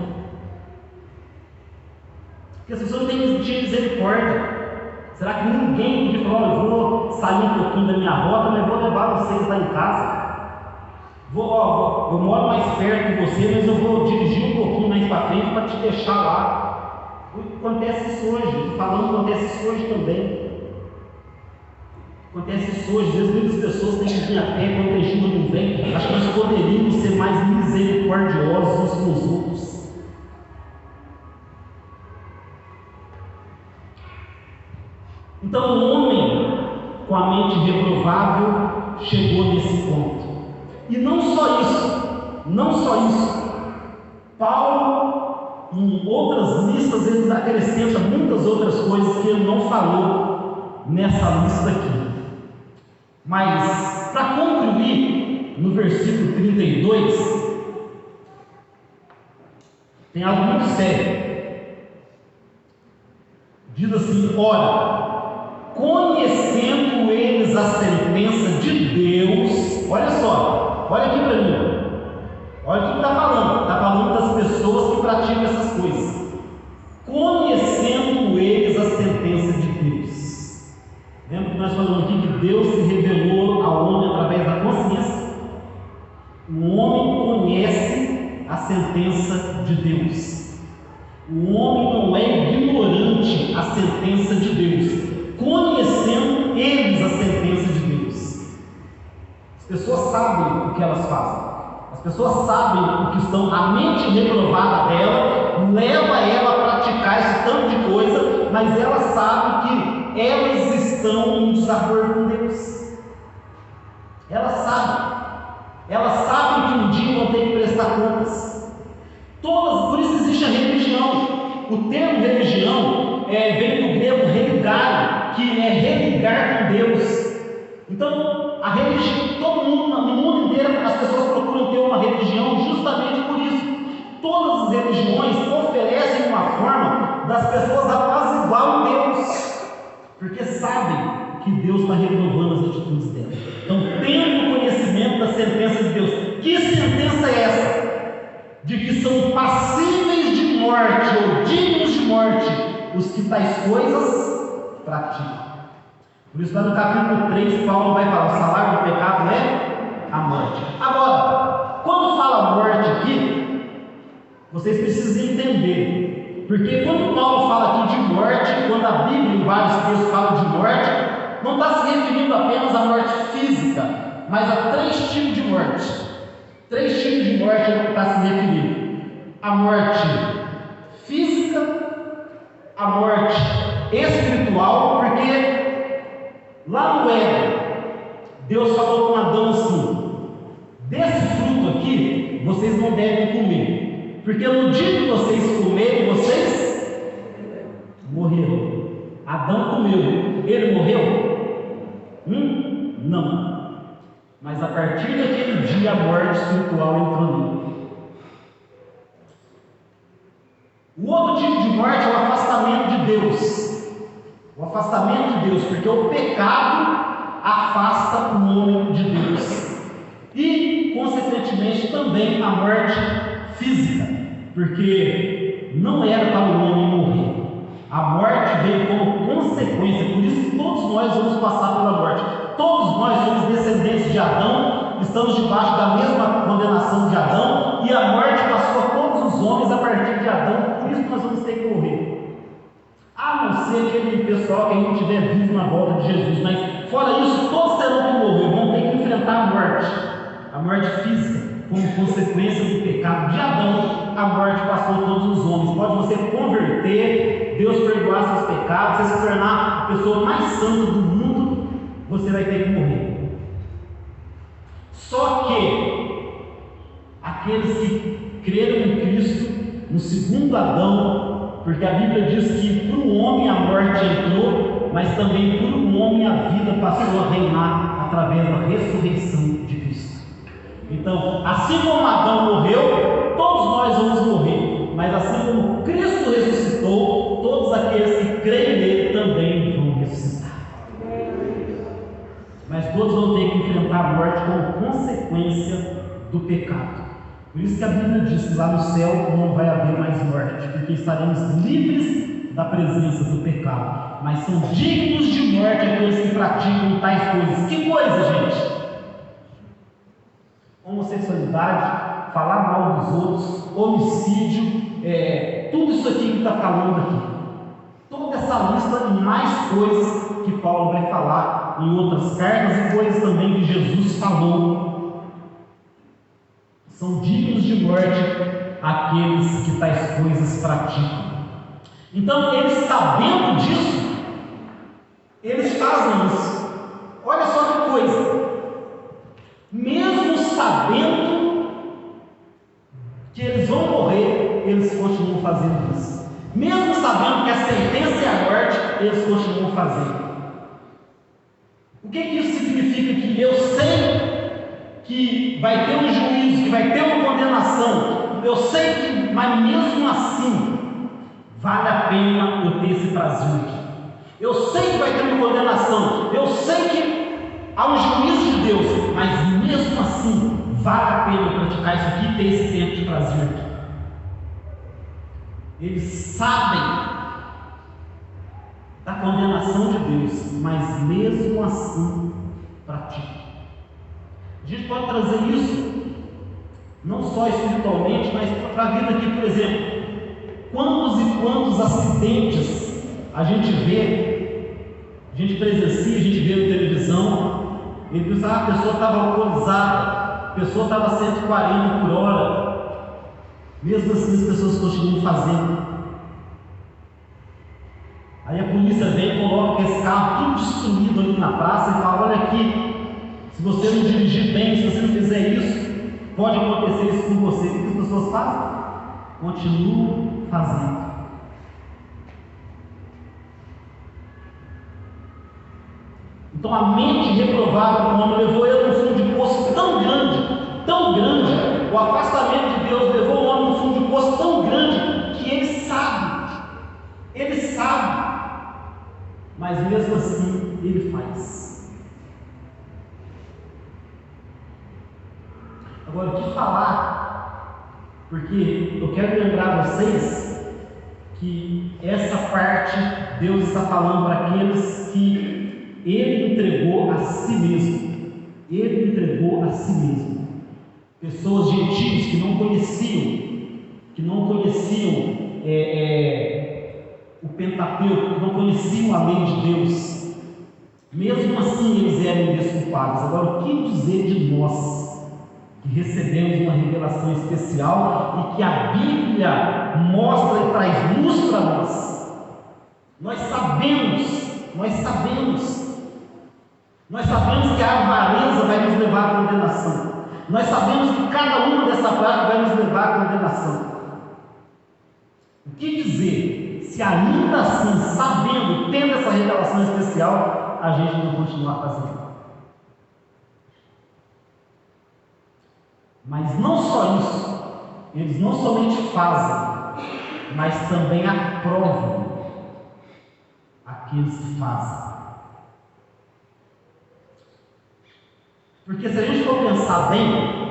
Porque as pessoas não têm misericórdia. Será que ninguém podia falar: eu vou sair um pouquinho da minha rota, mas vou levar vocês lá em casa? Eu moro mais perto de você, mas eu vou dirigir um pouquinho mais para frente para te deixar lá. Acontece isso hoje, estou falando, acontece isso hoje também. Acontece isso hoje, às vezes muitas pessoas têm que vir a pé quando tem chuva não vem. Acho que nós poderíamos ser mais misericordiosos uns com os outros. Então o homem com a mente reprovável chegou nesse ponto. E não só isso, Paulo, em outras listas, ele acrescenta muitas outras coisas que ele não falou nessa lista aqui. Mas, para concluir, no versículo 32, tem algo muito sério. Diz assim: ora, conhecendo eles a sentença de Deus, olha só, olha aqui para mim, olha o que está falando das pessoas que praticam essas coisas. Conhecendo eles a sentença de Deus. Lembra que nós falamos aqui que Deus se revelou ao homem através da consciência? O homem conhece a sentença de Deus. O homem não é ignorante à sentença de Deus, conhecendo eles a sentença de Deus. As pessoas sabem o que elas fazem, as pessoas sabem o que estão, a mente reprovada dela leva ela a praticar esse tanto de coisa, mas ela sabe que elas estão em desacordo com Deus. Elas sabem que um dia vão ter que prestar contas. Por isso existe a religião. O termo religião vem do grego religar, que é religar com Deus. Então, a religião, todo mundo, no mundo inteiro, as pessoas procuram ter uma religião justamente por isso. Todas as religiões oferecem uma forma das pessoas apaziguar o Deus, porque sabem que Deus está reprovando as atitudes delas. Então, tendo conhecimento da sentença de Deus. Que sentença é essa? de que são passíveis de morte ou dignos de morte os que tais coisas praticam. Por isso, lá no capítulo 3, Paulo vai falar: o salário do pecado é a morte. Agora, quando fala morte aqui, vocês precisam entender, porque quando Paulo fala aqui de morte, quando a Bíblia em vários textos fala de morte, não está se referindo apenas à morte física, mas a 3 tipos de morte. 3 tipos de morte ele está se referindo: a morte física, a morte espiritual, porque lá no Éden, Deus falou com Adão assim: desse fruto aqui, vocês não devem comer, porque no dia que vocês comerem, vocês morreram. Adão comeu, ele morreu? Não. Mas a partir daquele dia, a morte espiritual entrou nele. O outro tipo de morte é o afastamento de Deus. O afastamento de Deus, porque o pecado afasta o homem de Deus. E, consequentemente, também a morte física, porque não era para o homem morrer. A morte veio como consequência, por isso que todos nós vamos passar pela morte. Todos nós somos descendentes de Adão, estamos debaixo da mesma condenação de Adão, e a morte passou a todos os homens a partir de Adão, por isso que nós vamos ter que morrer. A não ser aquele pessoal que a gente tiver vivo na volta de Jesus, mas fora isso, todos terão que morrer, vão ter que enfrentar a morte física, como consequência do pecado de Adão. A morte passou a todos os homens. Pode você converter, Deus perdoar seus pecados, você se tornar a pessoa mais santa do mundo, você vai ter que morrer. Só que aqueles que creram em Cristo, no segundo Adão, porque a Bíblia diz que para o homem a morte entrou, mas também para o homem a vida passou a reinar através da ressurreição de Cristo. Então, assim como Adão morreu, todos nós vamos morrer, mas assim como Cristo ressuscitou, todos aqueles que creem nele também vão ressuscitar. Mas todos vão ter que enfrentar a morte como consequência do pecado. Por isso que a Bíblia diz que lá no céu não vai haver mais morte, porque estaremos livres da presença do pecado. Mas são dignos de morte aqueles que praticam tais coisas. Que coisa, gente? Homossexualidade, falar mal dos outros, homicídio, tudo isso aqui que está falando aqui. Toda essa lista e mais coisas que Paulo vai falar em outras cartas e coisas também que Jesus falou. São dignos de morte aqueles que tais coisas praticam. Então, eles sabendo disso, eles fazem isso. Olha só que coisa. Mesmo sabendo que eles vão morrer, eles continuam fazendo isso. Mesmo sabendo que a sentença é a morte, eles continuam fazendo. O que isso significa? Que eu sei que vai ter um juízo, que vai ter uma condenação, eu sei que, mas mesmo assim, vale a pena eu ter esse prazer aqui. Eu sei que vai ter uma condenação, eu sei que há um juízo de Deus, mas mesmo assim, vale a pena eu praticar isso aqui e ter esse tempo de prazer aqui. Eles sabem da condenação de Deus, mas mesmo assim praticam. A gente pode trazer isso não só espiritualmente, mas para a vida aqui, por exemplo. Quantos e quantos acidentes a gente vê, a gente presencia, a gente vê na televisão, e diz: a pessoa estava alcoolizada, a pessoa estava a 140 por hora, mesmo assim as pessoas continuam fazendo. Aí a polícia vem e coloca esse carro tudo destruído ali na praça e fala: olha aqui, se você não dirigir bem, se você não fizer isso, pode acontecer isso com você. O que as pessoas fazem? Continuam fazendo. Então a mente reprovável do homem levou ele no fundo de poço tão grande, o afastamento de Deus levou o homem no fundo de poço tão grande, que ele sabe, mas mesmo assim ele faz. Agora, o que falar Porque eu quero lembrar vocês que essa parte Deus está falando para aqueles que Ele entregou a si mesmo. Ele entregou a si mesmo. Pessoas gentis que não conheciam o Pentateuco, que não conheciam a lei de Deus. Mesmo assim eles eram indesculpáveis. Agora, o que dizer de nós, que recebemos uma revelação especial e que a Bíblia mostra e traz luz para nós? Nós sabemos que a avareza vai nos levar à condenação. Nós sabemos que cada uma dessa prática vai nos levar à condenação. O que dizer se ainda assim, sabendo, tendo essa revelação especial, a gente não continuar fazendo? Mas não só isso, eles não somente fazem, mas também aprovam aqueles que fazem. Porque se a gente for pensar bem,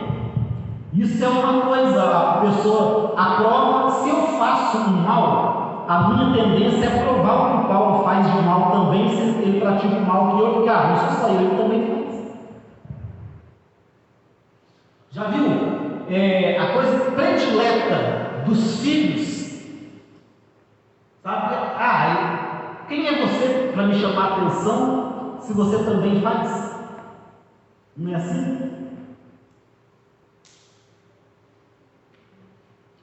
isso é uma coisa, a pessoa aprova. Se eu faço um mal, a minha tendência é provar o que o Paulo faz de mal também, se ele pratica o mal que eu, porque não sou só ele também faz. Já viu? A coisa predileta dos filhos, sabe? Quem é você para me chamar a atenção se você também faz? Não é assim?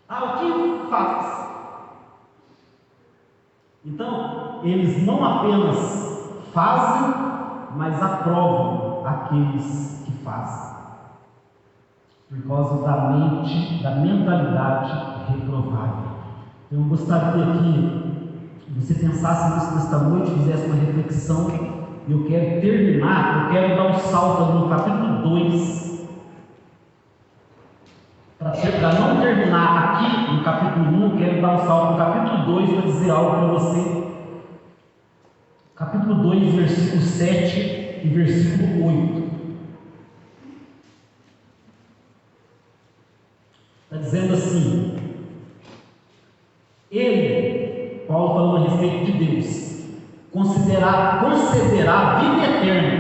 O que faz? Então, eles não apenas fazem, mas aprovam aqueles que fazem, por causa da mentalidade reprovável. Então, eu gostaria que você pensasse nisso nesta noite, fizesse uma reflexão. Eu quero terminar, eu quero dar um salto ali no capítulo 2, para não terminar aqui no capítulo 1, eu quero dar um salto no capítulo 2 para dizer algo para você. Capítulo 2, versículo 7 e versículo 8. Está dizendo assim: Ele, Paulo falando a respeito de Deus, concederá vida eterna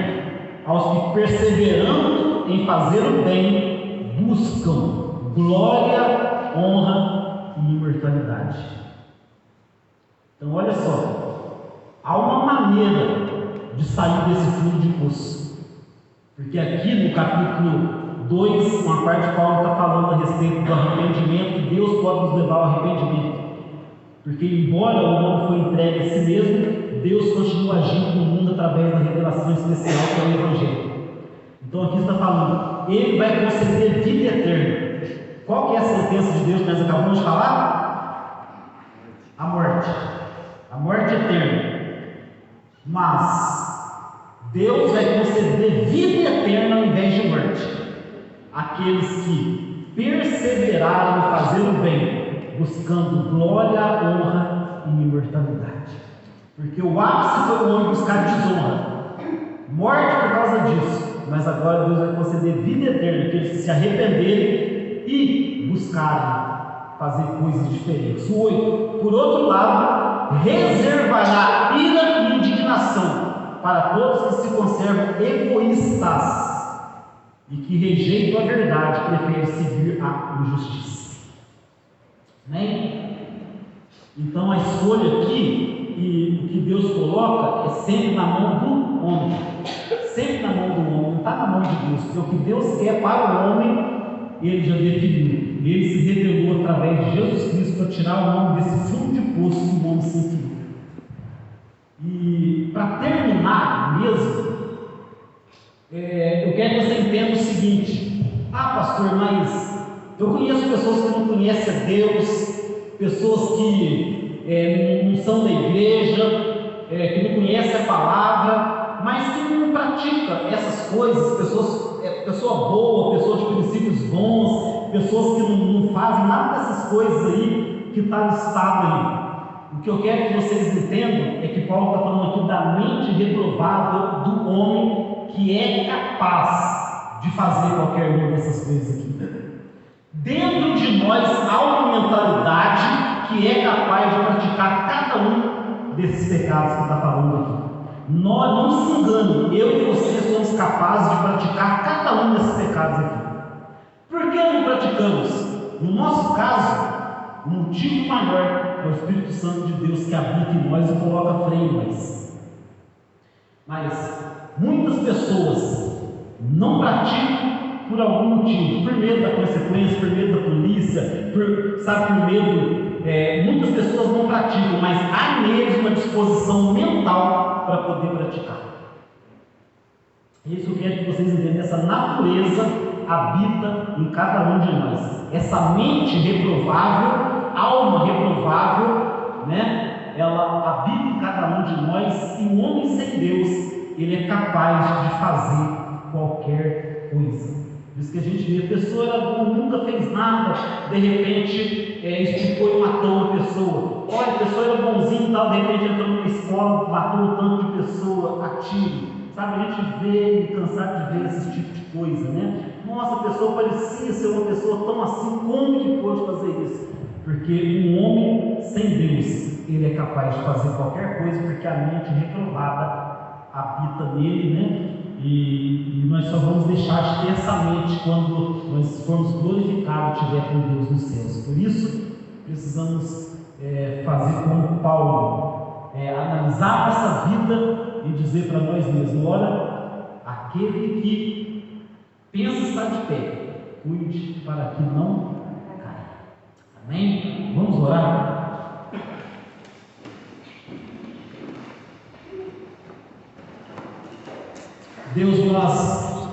aos que, perseverando em fazer o bem, buscam glória, honra e imortalidade. Então, olha só, há uma maneira de sair desse fundo de poço, porque aqui no capítulo 2, uma parte de Paulo está falando a respeito do arrependimento, que Deus pode nos levar ao arrependimento, porque embora o homem foi entregue a si mesmo, Deus continua agindo no mundo através da revelação especial que é o Evangelho. Então aqui está falando, Ele vai conceder vida eterna. Qual que é a sentença de Deus que nós acabamos de falar? A morte eterna. Mas Deus vai conceder vida eterna ao invés de morte àqueles que perseverarem em fazer o bem, buscando glória, honra e imortalidade. Porque o ápice foi o homem buscar desonra, morte por causa disso, mas agora Deus vai conceder vida eterna àqueles que se arrependerem e buscarem fazer coisas diferentes. O 8, por outro lado, reservará ira e indignação para todos que se conservam egoístas e que rejeitam a verdade, preferem seguir a injustiça. Amém? Então a escolha aqui e o que Deus coloca é sempre na mão do homem, sempre na mão do homem, não está na mão de Deus, porque o que Deus quer para o homem Ele já definiu. Ele se revelou através de Jesus Cristo para tirar o homem desse fundo de poço que o homem se enfiou. E para terminar mesmo, eu quero que você entenda o seguinte: pastor, mas eu conheço pessoas que não conhecem a Deus, pessoas que não são da igreja, que não conhecem a palavra, mas que não praticam essas coisas, pessoa boa, pessoa de princípios bons, pessoas que não fazem nada dessas coisas aí que está listado aí. O que eu quero que vocês entendam é que Paulo está falando aqui da mente reprovável do homem que é capaz de fazer qualquer uma dessas coisas aqui. Dentro de nós há uma mentalidade que é capaz de praticar cada um desses pecados que está falando aqui. Nós, não se engane, eu e você somos capazes de praticar cada um desses pecados aqui. Por que não praticamos? No nosso caso, o motivo maior é o Espírito Santo de Deus que habita em nós e coloca freio em nós. Mas muitas pessoas não praticam por algum motivo, por medo da consequência, por medo da polícia, por medo. Muitas pessoas não praticam, mas há neles uma disposição mental para poder praticar. Isso eu quero que vocês entendam. Essa natureza habita em cada um de nós. Essa mente reprovável, alma reprovável, né? Ela habita em cada um de nós, e o homem sem Deus, ele é capaz de fazer qualquer coisa. Por isso que a gente vê, a pessoa era boa, nunca fez nada, de repente estupou e matou uma pessoa. Olha, a pessoa era bonzinha e tal, de repente entrou numa escola, matou um tanto de pessoa a tiro. Sabe, a gente vê e cansado de ver esse tipo de coisa, né? Nossa, a pessoa parecia ser uma pessoa tão assim, como que pôde fazer isso? Porque um homem sem Deus, ele é capaz de fazer qualquer coisa, porque a mente reprovada habita nele, né? E nós só vamos deixar de ter essa mente quando nós formos glorificados e estiver com Deus nos céus. Por isso, precisamos fazer como Paulo, analisar nossa vida e dizer para nós mesmos: olha, aquele que pensa estar de pé, cuide para que não caia. Amém? Vamos orar? Deus, nós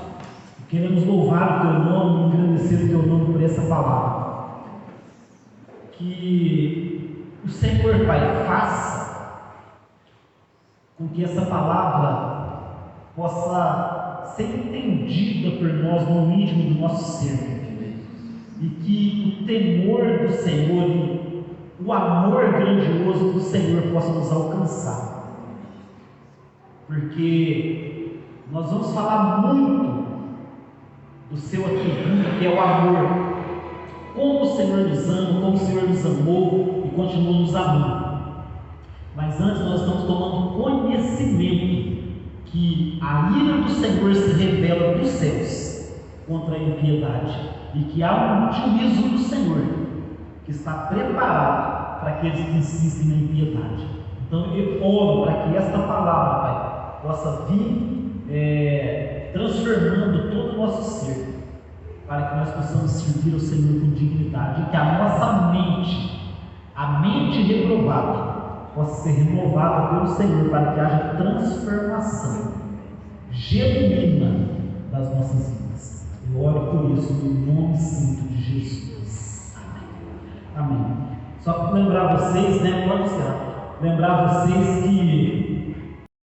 queremos louvar o Teu nome, engrandecer o Teu nome por essa palavra. Que o Senhor, Pai, faça com que essa palavra possa ser entendida por nós no íntimo do nosso ser. E que o temor do Senhor e o amor grandioso do Senhor possa nos alcançar. Porque nós vamos falar muito do seu atributo, que é o amor. Como o Senhor nos ama, como o Senhor nos amou e continua nos amando. Mas antes nós estamos tomando conhecimento que a ira do Senhor se revela dos céus contra a impiedade, e que há um juízo do Senhor que está preparado para aqueles que insistem na impiedade. Então eu oro para que esta palavra, Pai, possa vir transformando todo o nosso ser, para que nós possamos servir ao Senhor com dignidade, e que a nossa mente, a mente reprovada, possa ser renovada pelo Senhor, para que haja transformação genuína das nossas vidas. Eu oro por isso no nome santo de Jesus. Amém. Amém. Só para lembrar vocês, né? Pode ser. Lembrar vocês que